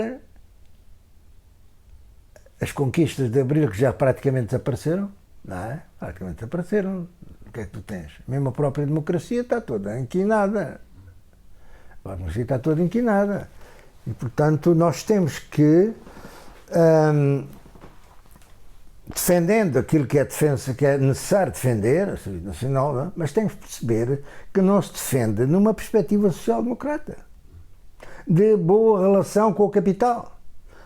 S1: as conquistas de Abril que já praticamente desapareceram, não é? Praticamente desapareceram. O que é que tu tens? Mesmo a própria democracia está toda inquinada. A democracia está toda inquinada. E, portanto, nós temos que, defendendo aquilo que é defesa, que é necessário defender, a Serviço Nacional, não é? Mas temos que perceber que não se defende numa perspectiva social-democrata, de boa relação com o capital.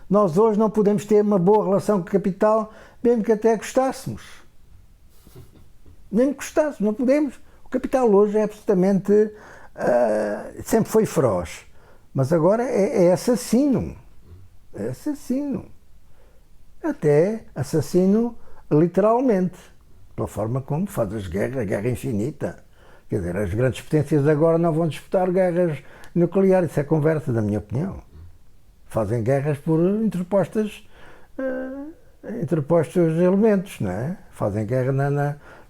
S1: Nós hoje não podemos ter uma boa relação com o capital, mesmo que até gostássemos. Nem que gostássemos, não podemos. O capital hoje é absolutamente... sempre foi feroz, mas agora é assassino. É assassino. Até assassino literalmente, pela forma como faz as guerras, a guerra infinita. Quer dizer, as grandes potências agora não vão disputar guerras nucleares, isso é conversa, na minha opinião. Fazem guerras por interpostos elementos, não é? Fazem guerra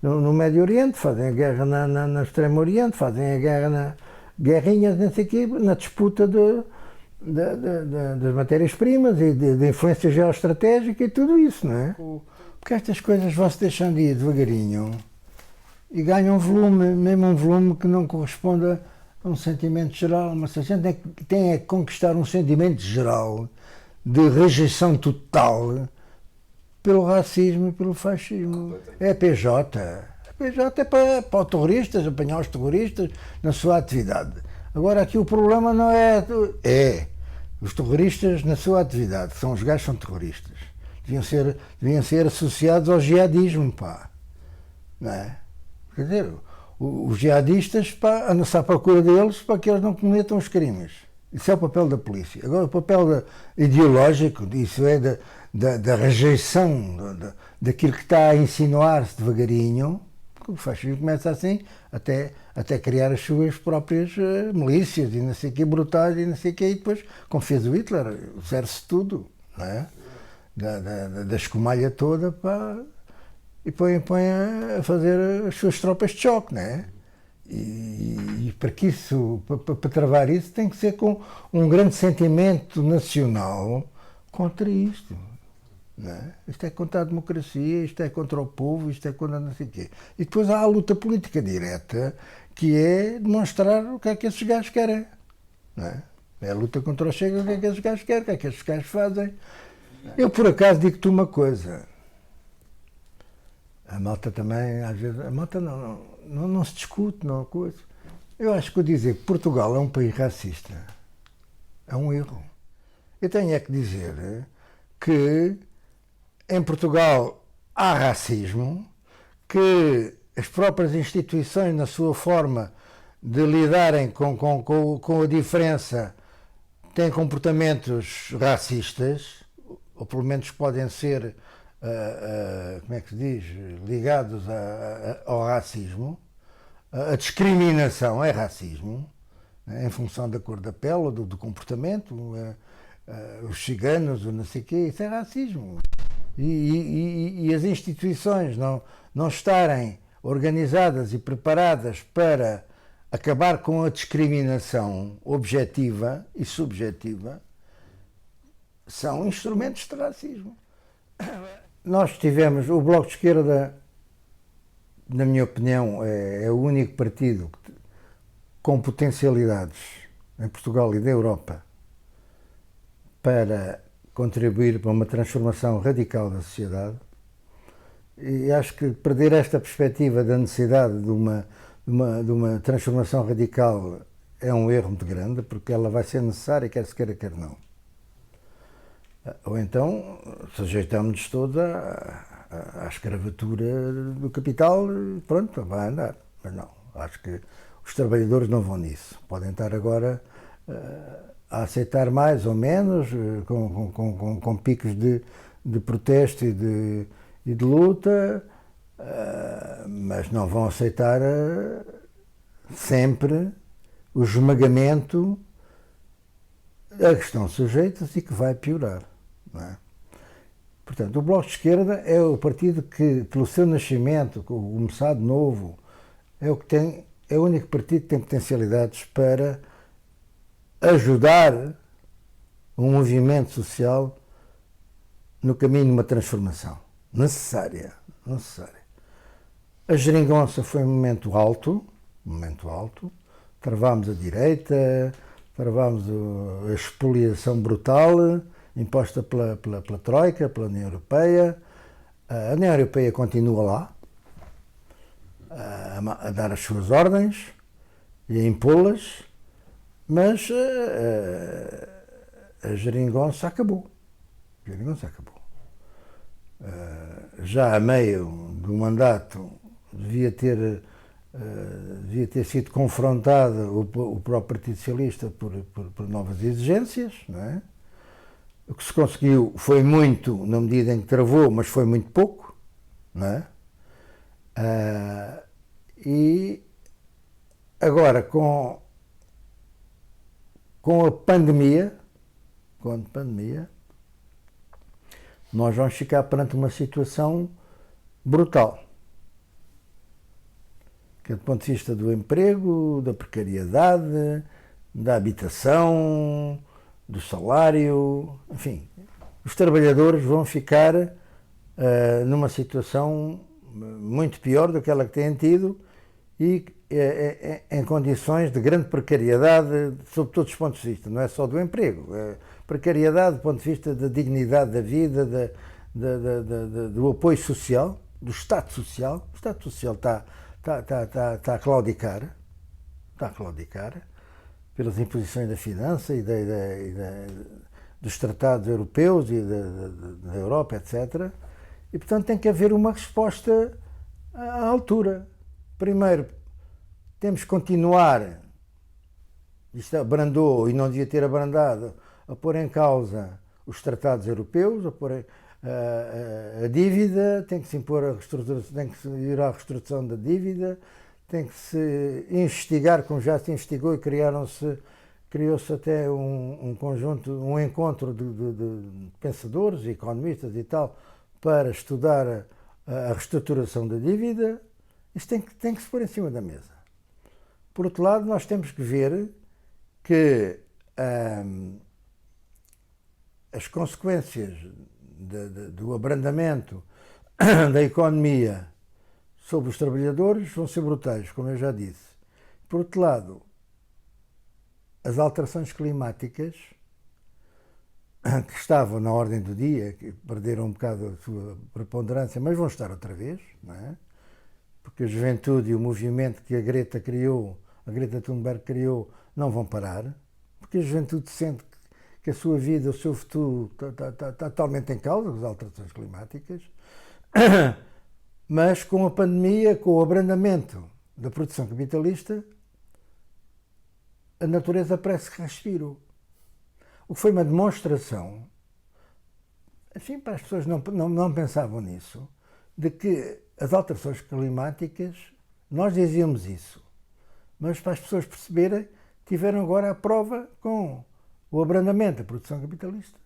S1: no Médio Oriente, fazem guerra no Extremo Oriente, fazem a guerra guerrinhas, não sei o quê, na disputa das matérias-primas e de influência geoestratégica e tudo isso, não é? Porque estas coisas vão-se deixando ir devagarinho e ganha um volume, mesmo um volume que não corresponda a um sentimento geral, mas a gente tem que conquistar um sentimento geral de rejeição total pelo racismo e pelo fascismo. É a PJ. A PJ é para os terroristas, apanhar os terroristas na sua atividade. Agora aqui o problema não é os terroristas na sua atividade, são os gajos que são terroristas. Deviam ser associados ao jihadismo, pá. Não é? Quer dizer, os jihadistas, pá, andam-se à procura deles para que eles não cometam os crimes. Isso é o papel da polícia. Agora, o papel ideológico, isso é da rejeição daquilo que está a insinuar-se devagarinho, porque o fascismo começa assim, até criar as suas próprias milícias e não sei o que, brutais e não sei o que, e depois, como fez o Hitler, serve-se tudo, não é? Da escumalha toda, pá, e põe a fazer as suas tropas de choque, não é? E para que isso, para travar isso, tem que ser com um grande sentimento nacional contra isto. Não é? Isto é contra a democracia, isto é contra o povo, isto é contra não sei o quê. E depois há a luta política direta, que é demonstrar o que é que esses gajos querem. Não é? É a luta contra o Chega, o que é que esses gajos querem, o que é que esses gajos fazem. Eu, por acaso, digo-te uma coisa. A malta também, às vezes, a malta não se discute, não coisa. Eu acho que eu dizer que Portugal é um país racista é um erro. Eu tenho é que dizer que em Portugal há racismo, que as próprias instituições, na sua forma de lidarem com a diferença, têm comportamentos racistas, ou pelo menos podem ser como é que se diz, ligados ao racismo. A discriminação é racismo, né, em função da cor da pele ou do comportamento. Os ciganos, ou não sei o quê, isso é racismo. E as instituições não estarem organizadas e preparadas para acabar com a discriminação objetiva e subjetiva são instrumentos de racismo. Nós tivemos, o Bloco de Esquerda, na minha opinião, é o único partido com potencialidades em Portugal e da Europa para contribuir para uma transformação radical da sociedade. E acho que perder esta perspectiva da necessidade de uma transformação radical é um erro muito grande, porque ela vai ser necessária, quer se queira, quer não. Ou então sujeitamos-nos todos à escravatura do capital, pronto, vai andar. Mas não, acho que os trabalhadores não vão nisso. Podem estar agora a aceitar mais ou menos, com picos de protesto e de luta, mas não vão aceitar sempre o esmagamento a que estão sujeitos e que vai piorar. Não é? Portanto, o Bloco de Esquerda é o partido que, pelo seu nascimento, começado novo, é o único partido que tem potencialidades para ajudar um movimento social no caminho de uma transformação necessária. A geringonça foi um momento alto, travámos a direita, travámos a expoliação brutal imposta pela Troika, pela União Europeia. A União Europeia continua lá a dar as suas ordens e a impô-las, mas a geringonça acabou. Já a meio do mandato devia ter sido confrontado o próprio Partido Socialista por novas exigências, não é? O que se conseguiu foi muito, na medida em que travou, mas foi muito pouco, não é? E agora, com a pandemia, nós vamos ficar perante uma situação brutal. Que é do ponto de vista do emprego, da precariedade, da habitação, do salário, enfim, os trabalhadores vão ficar numa situação muito pior do que ela que têm tido e em condições de grande precariedade, sob todos os pontos de vista, não é só do emprego, precariedade do ponto de vista da dignidade da vida, do apoio social, do Estado Social. O Estado Social está a claudicar, pelas imposições da finança e dos tratados europeus e da Europa, etc. E, portanto, tem que haver uma resposta à altura. Primeiro, temos que continuar, isto abrandou e não devia ter abrandado, a pôr em causa os tratados europeus, a pôr a dívida, tem que se impor a reestruturação, tem que se ir à reestruturação da dívida, tem que se investigar, como já se investigou, e criou-se até um conjunto, um encontro de pensadores, economistas e tal, para estudar a reestruturação da dívida. Isto tem que se pôr em cima da mesa. Por outro lado, nós temos que ver que as consequências do abrandamento da economia sobre os trabalhadores vão ser brutais, como eu já disse. Por outro lado, as alterações climáticas, que estavam na ordem do dia, que perderam um bocado a sua preponderância, mas vão estar outra vez, não é? Porque a juventude e o movimento que a Greta Thunberg criou, não vão parar, porque a juventude sente que a sua vida, o seu futuro está totalmente em causa, as alterações climáticas. Mas com a pandemia, com o abrandamento da produção capitalista, a natureza parece que respirou. O que foi uma demonstração, assim, para as pessoas não pensavam nisso, de que as alterações climáticas, nós dizíamos isso, mas para as pessoas perceberem, tiveram agora a prova com o abrandamento da produção capitalista.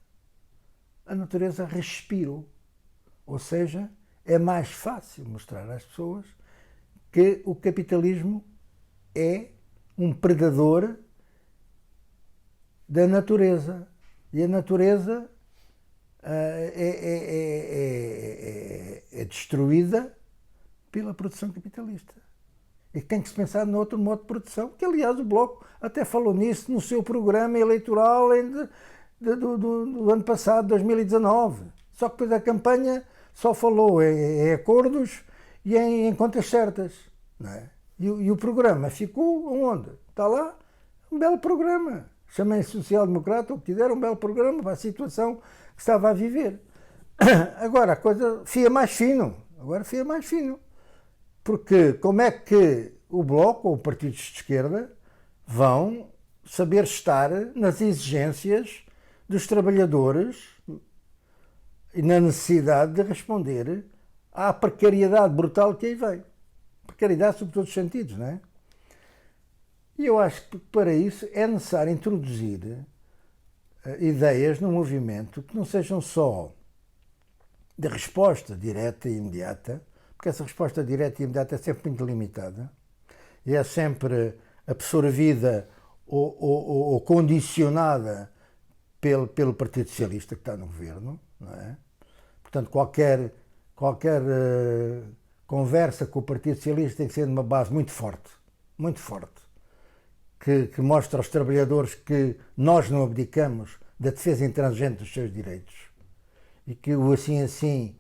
S1: A natureza respirou, ou seja, é mais fácil mostrar às pessoas que o capitalismo é um predador da natureza. E a natureza é destruída pela produção capitalista. E tem que se pensar noutro modo de produção, que aliás o Bloco até falou nisso no seu programa eleitoral do ano passado, 2019. Só que depois a campanha só falou em acordos e em contas certas. Não é? E o programa ficou onde? Está lá um belo programa. Chamem-se social-democrata, o que quiser, um belo programa para a situação que estava a viver. Agora a coisa fia mais fino. Porque como é que o Bloco ou partidos de esquerda vão saber estar nas exigências dos trabalhadores e na necessidade de responder à precariedade brutal que aí vem. Precariedade sob todos os sentidos, não é? E eu acho que para isso é necessário introduzir ideias no movimento que não sejam só de resposta direta e imediata, porque essa resposta direta e imediata é sempre muito limitada e é sempre absorvida ou condicionada pelo Partido Socialista que está no governo, não é? Portanto, qualquer conversa com o Partido Socialista tem que ser numa base muito forte, que mostra aos trabalhadores que nós não abdicamos da defesa intransigente dos seus direitos e que o assim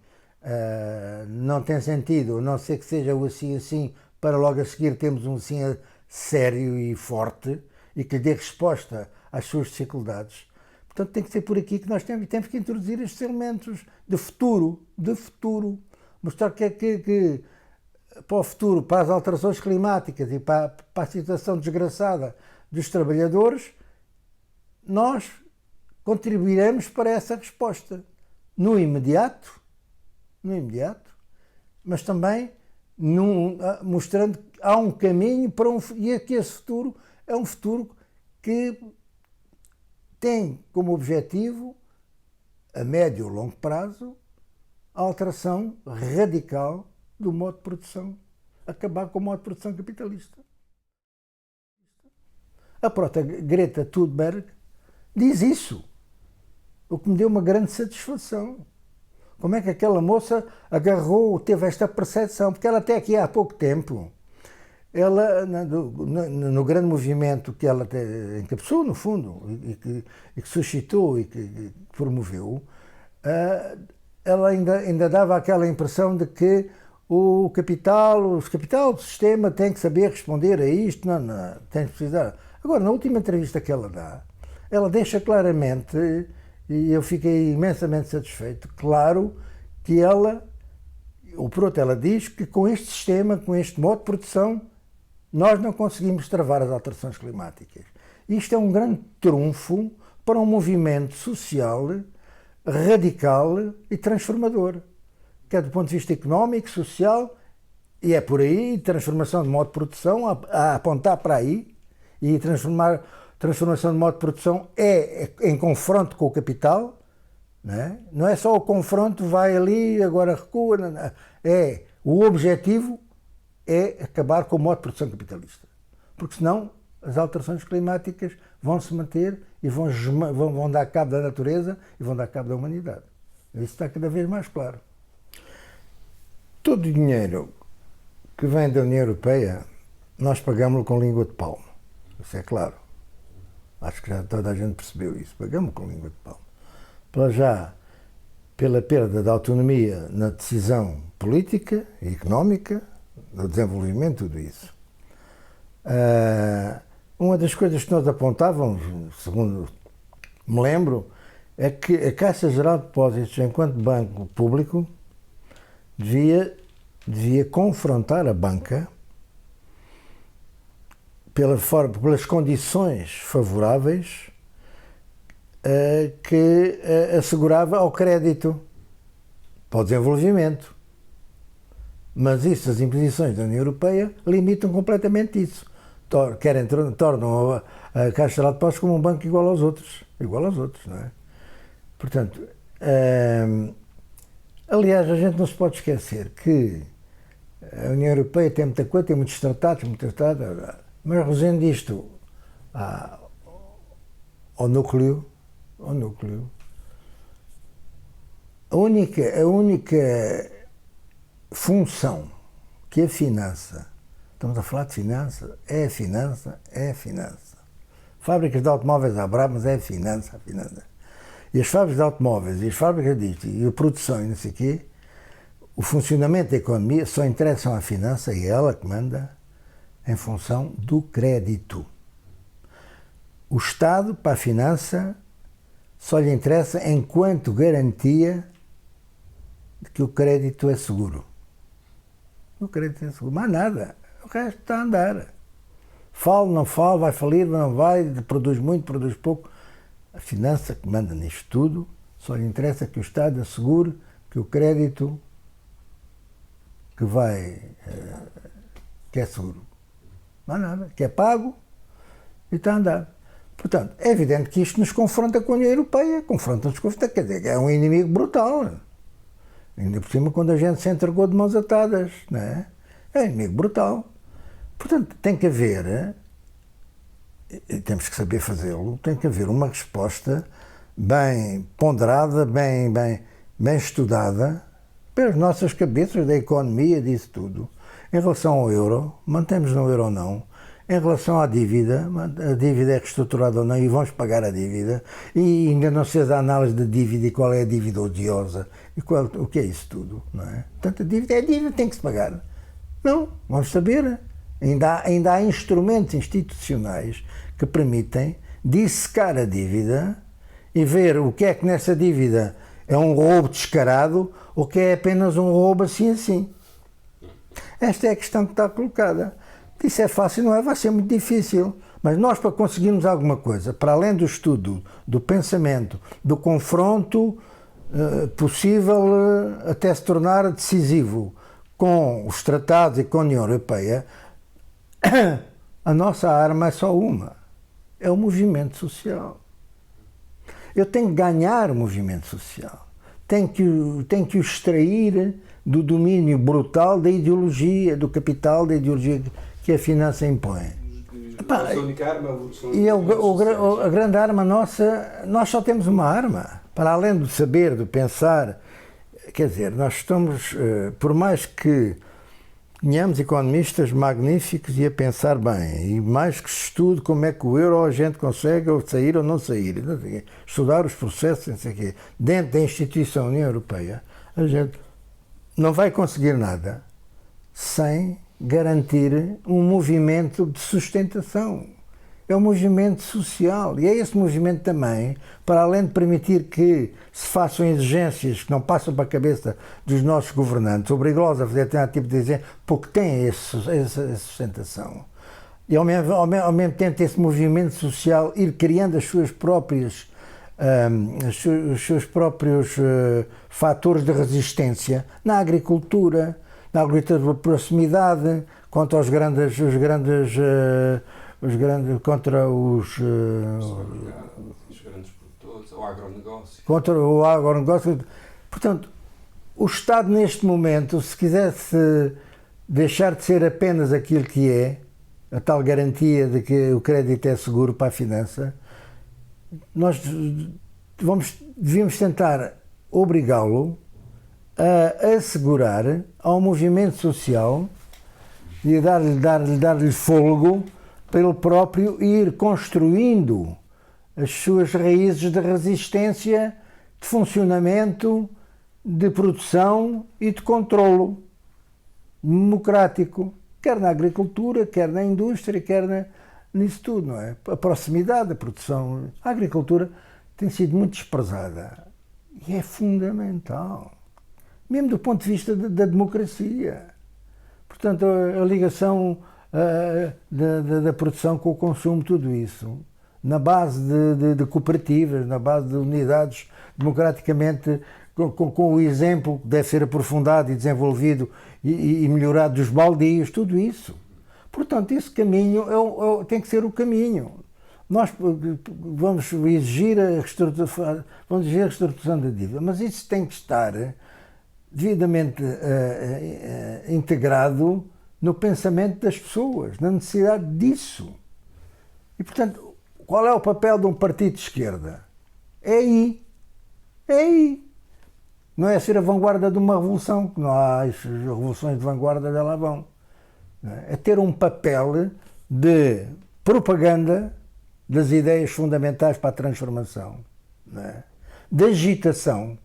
S1: não tem sentido, a não ser que seja o assim para logo a seguir temos um assim sério e forte e que lhe dê resposta às suas dificuldades. Portanto, tem que ser por aqui que nós temos que introduzir estes elementos de futuro, mostrar que para o futuro, para as alterações climáticas e para a situação desgraçada dos trabalhadores, nós contribuiremos para essa resposta no imediato, mas também mostrando que há um caminho para e que esse futuro é um futuro que tem como objetivo, a médio ou longo prazo, a alteração radical do modo de produção, acabar com o modo de produção capitalista. A própria Greta Thunberg diz isso, o que me deu uma grande satisfação. Como é que aquela moça agarrou, teve esta percepção? Porque ela até aqui há pouco tempo, ela, no grande movimento que ela encabeçou, no fundo, e que suscitou e que promoveu, ela ainda dava aquela impressão de que o capital do sistema tem que saber responder a isto, não, tem que precisar. Agora, na última entrevista que ela dá, ela deixa claramente, e eu fiquei imensamente satisfeito, claro que ela diz que com este sistema, com este modo de produção, nós não conseguimos travar as alterações climáticas. Isto é um grande trunfo para um movimento social radical e transformador, quer do ponto de vista económico, social, e é por aí, transformação de modo de produção, a apontar para aí, e transformação de modo de produção é em confronto com o capital, não é só o confronto, vai ali, agora recua, o objetivo é acabar com o modo de produção capitalista, porque senão as alterações climáticas vão se manter e vão dar cabo da natureza e vão dar cabo da humanidade. Isso está cada vez mais claro. Todo o dinheiro que vem da União Europeia, nós pagamos-lo com língua de palmo. Isso é claro. Acho que já toda a gente percebeu isso. Pagamos com língua de palmo. Para já, pela perda da autonomia na decisão política e económica, no desenvolvimento, tudo isso. Uma das coisas que nós apontávamos, segundo me lembro, é que a Caixa Geral de Depósitos, enquanto banco público, devia confrontar a banca pelas condições favoráveis que assegurava ao crédito para o desenvolvimento. Mas isso, as imposições da União Europeia limitam completamente isso. Tornam a Caixa Geral de Depósitos como um banco igual aos outros, não é? Portanto, aliás, a gente não se pode esquecer que a União Europeia tem muita coisa, tem muitos tratados, mas resumindo isto ao núcleo, a única função que a finança, estamos a falar de finança, é a finança. Fábricas de automóveis à brava, mas é a finança. E as fábricas de automóveis, e as fábricas disto, e a produção e não sei o quê, o funcionamento da economia só interessam à finança e é ela que manda em função do crédito. O Estado, para a finança, só lhe interessa enquanto garantia de que o crédito é seguro. O crédito é seguro, mais nada. O resto está a andar. Fala, não fala, vai falir, não vai, produz muito, produz pouco. A finança que manda nisto tudo, só lhe interessa que o Estado assegure que o crédito que é seguro. Não há nada, que é pago e está a andar. Portanto, é evidente que isto nos confronta com a União Europeia, quer dizer, é um inimigo brutal. Ainda por cima quando a gente se entregou de mãos atadas, não é? É um inimigo brutal. Portanto, tem que haver, e temos que saber fazê-lo, tem que haver uma resposta bem ponderada, bem estudada, pelas nossas cabeças, da economia, disso tudo. Em relação ao euro, mantemos no euro ou não. Em relação à dívida, a dívida é reestruturada ou não e vamos pagar a dívida. E ainda não se fez a análise da dívida e qual é a dívida odiosa e o que é isso tudo, não é? Portanto, a dívida tem que se pagar. Não, vamos saber. Ainda há instrumentos institucionais que permitem dissecar a dívida e ver o que é que nessa dívida é um roubo descarado ou que é apenas um roubo assim. Esta é a questão que está colocada. Isso é fácil, não é? Vai ser muito difícil. Mas nós, para conseguirmos alguma coisa, para além do estudo, do pensamento, do confronto possível até se tornar decisivo com os tratados e com a União Europeia, a nossa arma é só uma. É o movimento social. Eu tenho que ganhar o movimento social. Tenho que o extrair do domínio brutal da ideologia, do capital, da ideologia que a finança impõe. E a grande arma nossa, nós só temos uma arma. Para além do saber, do pensar, quer dizer, nós estamos, por mais que tenhamos economistas magníficos e a pensar bem, e mais que se estude como é que o euro a gente consegue ou sair ou não sair, estudar os processos, não sei o quê, dentro da instituição União Europeia, a gente não vai conseguir nada sem garantir um movimento de sustentação. É um movimento social e é esse movimento também, para além de permitir que se façam exigências que não passam para a cabeça dos nossos governantes, obrigá-los a fazer determinado tipo de exigência, porque têm essa sustentação. E ao mesmo tempo esse movimento social ir criando as suas próprias os seus próprios fatores de resistência na agricultura de proximidade, contra os grandes contra os
S2: grandes produtores, o agronegócio.
S1: Contra o agronegócio. Portanto, o Estado neste momento, se quisesse deixar de ser apenas aquilo que é, a tal garantia de que o crédito é seguro para a finança, nós devíamos tentar obrigá-lo a assegurar ao movimento social e dar-lhe fôlego para ele próprio ir construindo as suas raízes de resistência, de funcionamento, de produção e de controlo democrático, quer na agricultura, quer na indústria, quer nisso tudo, não é? A proximidade da produção. A agricultura tem sido muito desprezada e é fundamental, mesmo do ponto de vista da democracia. Portanto, a ligação da produção com o consumo, tudo isso, na base de cooperativas, na base de unidades democraticamente, com o exemplo que deve ser aprofundado e desenvolvido e melhorado dos baldios, tudo isso. Portanto, esse caminho tem que ser o caminho. Nós vamos exigir a reestruturação da dívida, mas isso tem que estar devidamente integrado no pensamento das pessoas, na necessidade disso. E, portanto, qual é o papel de um partido de esquerda? É aí. É aí. Não é ser a vanguarda de uma revolução, que não há as revoluções de vanguarda, já lá vão. É ter um papel de propaganda das ideias fundamentais para a transformação, não é? De agitação.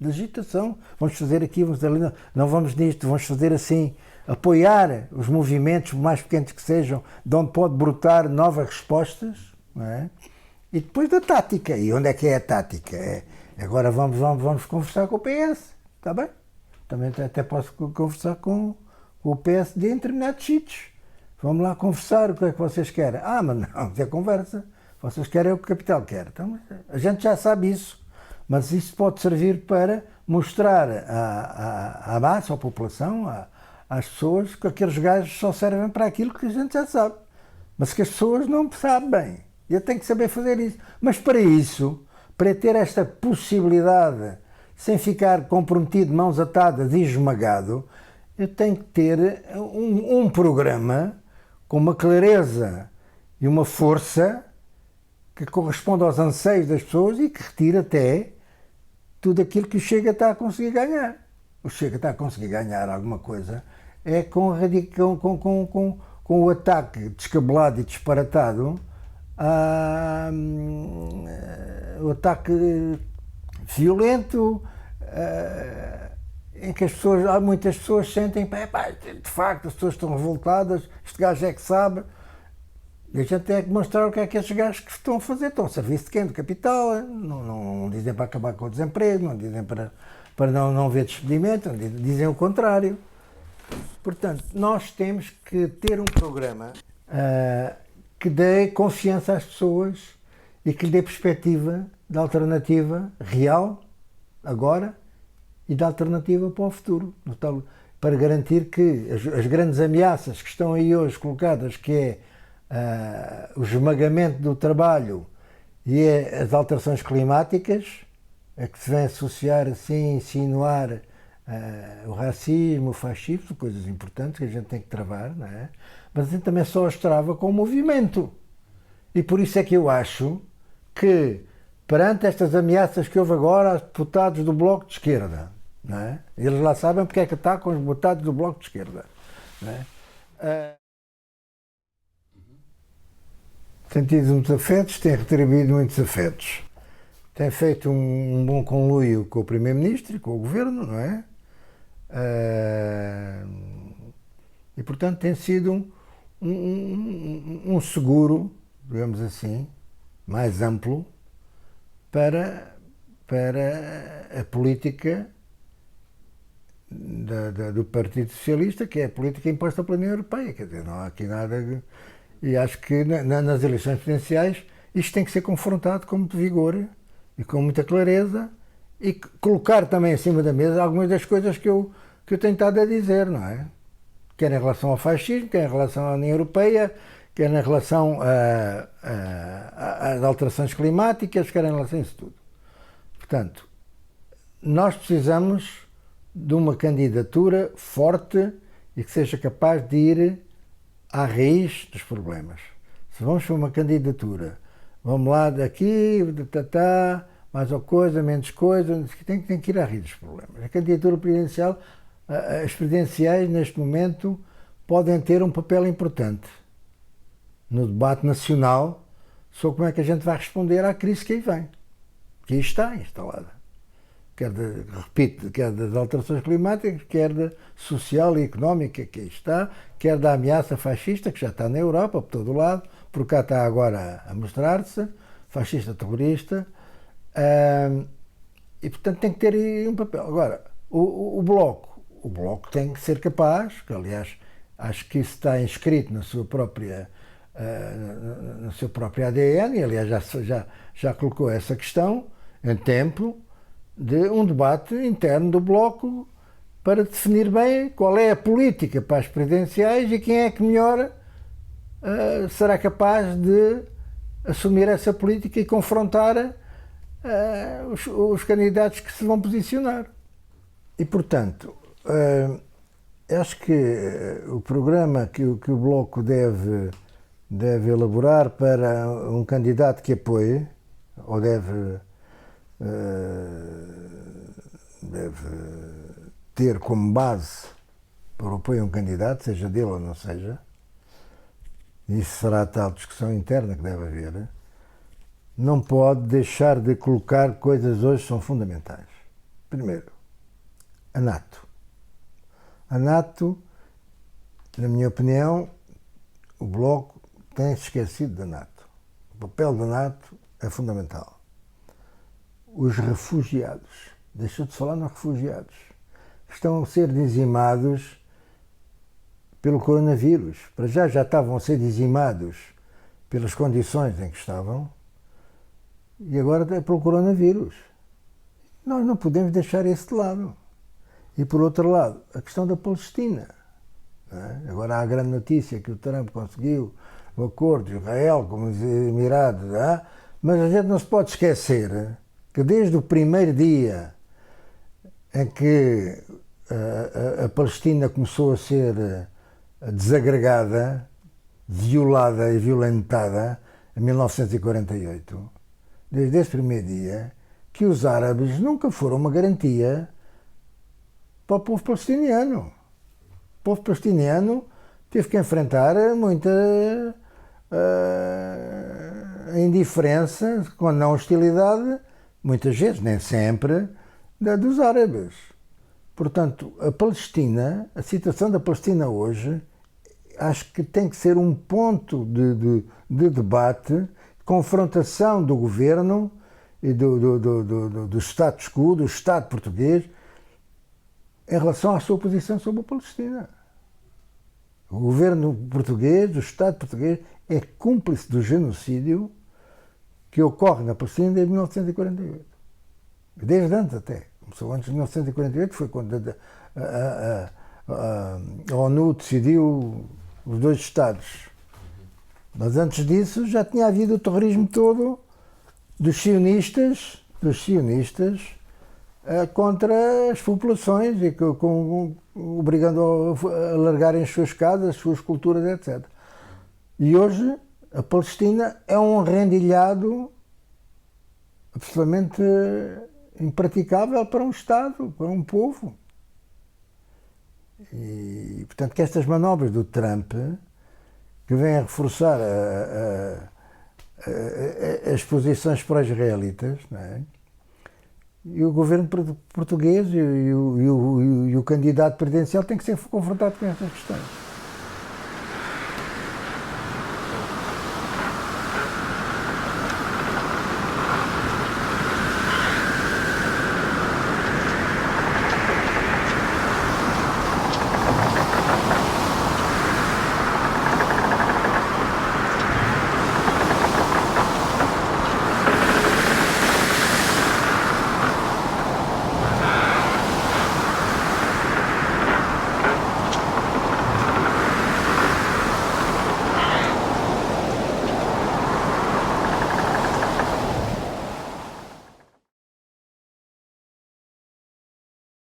S1: De agitação. Vamos fazer aqui, vamos ali, não vamos nisto, vamos fazer assim, apoiar os movimentos, mais pequenos que sejam, de onde pode brotar novas respostas, não é? E depois da tática. E onde é que é a tática? Agora vamos conversar com o PS, está bem? Também até posso conversar com o PSD em determinados sítios. Vamos lá conversar, o que é que vocês querem? Ah, mas não, é conversa. Vocês querem o que o capital quer. Então, a gente já sabe isso. Mas isso pode servir para mostrar à massa, à população, às pessoas, que aqueles gajos só servem para aquilo que a gente já sabe. Mas que as pessoas não sabem bem. Eu tenho que saber fazer isso. Mas para isso, para ter esta possibilidade, sem ficar comprometido, mãos atadas e esmagado, eu tenho que ter um programa com uma clareza e uma força que corresponde aos anseios das pessoas e que retire até tudo aquilo que o Chega está a conseguir ganhar. O Chega está a conseguir ganhar alguma coisa é com o ataque descabelado e disparatado, o ataque violento, em que muitas pessoas sentem, de facto, as pessoas estão revoltadas, este gajo é que sabe. E a gente tem que mostrar o que é que esses gajos que estão a fazer. Estão a serviço de quem? Do capital. Não dizem para acabar com o desemprego, não dizem para não haver despedimento, dizem o contrário. Portanto, nós temos que ter um programa que dê confiança às pessoas e que lhe dê perspectiva de alternativa real, agora, e de alternativa para o futuro. Para garantir que as grandes ameaças que estão aí hoje colocadas, que é o esmagamento do trabalho e as alterações climáticas, a que se vem associar assim, insinuar o racismo, o fascismo, coisas importantes que a gente tem que travar, não é? Mas a gente também só as trava com o movimento. E por isso é que eu acho que perante estas ameaças que houve agora aos deputados do Bloco de Esquerda, não é? Eles lá sabem porque é que está com os deputados do Bloco de Esquerda, não é? Tem tido muitos afetos, tem retribuído muitos afetos. Tem feito um bom conluio com o Primeiro-Ministro e com o Governo, não é? E, portanto, tem sido um seguro, digamos assim, mais amplo para a política do Partido Socialista, que é a política imposta pela União Europeia. Quer dizer, não há aqui nada... E acho que nas eleições presidenciais isto tem que ser confrontado com muito vigor e com muita clareza e colocar também em cima da mesa algumas das coisas que eu tenho estado a dizer, não é? Quer em relação ao fascismo, quer em relação à União Europeia, quer em relação às alterações climáticas, quer em relação a isso tudo. Portanto, nós precisamos de uma candidatura forte e que seja capaz de ir à raiz dos problemas. Se vamos para uma candidatura, vamos lá daqui, mais ou coisa, menos coisa, tem que ir à raiz dos problemas. A candidatura presidencial, as presidenciais neste momento podem ter um papel importante no debate nacional sobre como é que a gente vai responder à crise que aí vem, que aí está instalada. Quer das alterações climáticas, quer da social e económica que aí está, quer da ameaça fascista que já está na Europa, por todo o lado, por cá está agora a mostrar-se, fascista terrorista, e portanto tem que ter aí um papel. Agora, o Bloco tem que ser capaz, que aliás acho que isso está inscrito na sua própria, no seu próprio ADN, e aliás já colocou essa questão em tempo, de um debate interno do Bloco para definir bem qual é a política para as presidenciais e quem é que melhor será capaz de assumir essa política e confrontar os candidatos que se vão posicionar. E, portanto, acho que o programa que o Bloco deve elaborar para um candidato que apoie, ou deve ter como base para o apoio a um candidato, seja dele ou não seja, isso será a tal discussão interna que deve haver, não pode deixar de colocar coisas hoje que são fundamentais. Primeiro, a NATO. A NATO, na minha opinião, o Bloco tem-se esquecido da NATO. O papel da NATO é fundamental. Os refugiados, deixou de falar nos refugiados, que estão a ser dizimados pelo coronavírus. Para já estavam a ser dizimados pelas condições em que estavam e agora é pelo coronavírus. Nós não podemos deixar isso de lado. E por outro lado, a questão da Palestina. Não é? Agora há a grande notícia que o Trump conseguiu o acordo de Israel com os Emirados, não é? Mas a gente não se pode esquecer que desde o primeiro dia em que a Palestina começou a ser desagregada, violada e violentada, em 1948, desde esse primeiro dia, que os árabes nunca foram uma garantia para o povo palestiniano. O povo palestiniano teve que enfrentar muita indiferença, quando não hostilidade, muitas vezes, nem sempre, dos árabes. Portanto, a Palestina, a situação da Palestina hoje, acho que tem que ser um ponto de debate, de confrontação do governo e do status quo, do Estado português, em relação à sua posição sobre a Palestina. O governo português, o Estado português, é cúmplice do genocídio que ocorre na Palestina desde 1948. Desde antes até. Começou antes de 1948, foi quando a ONU decidiu os dois Estados. Mas antes disso já tinha havido o terrorismo todo dos sionistas contra as populações e obrigando a largarem as suas casas, as suas culturas, etc. E hoje a Palestina é um rendilhado absolutamente impraticável para um Estado, para um povo. E, portanto, que estas manobras do Trump, que vêm a reforçar as posições pró-israelitas, não é? E o governo português e o candidato presidencial têm que ser confrontados com estas questões.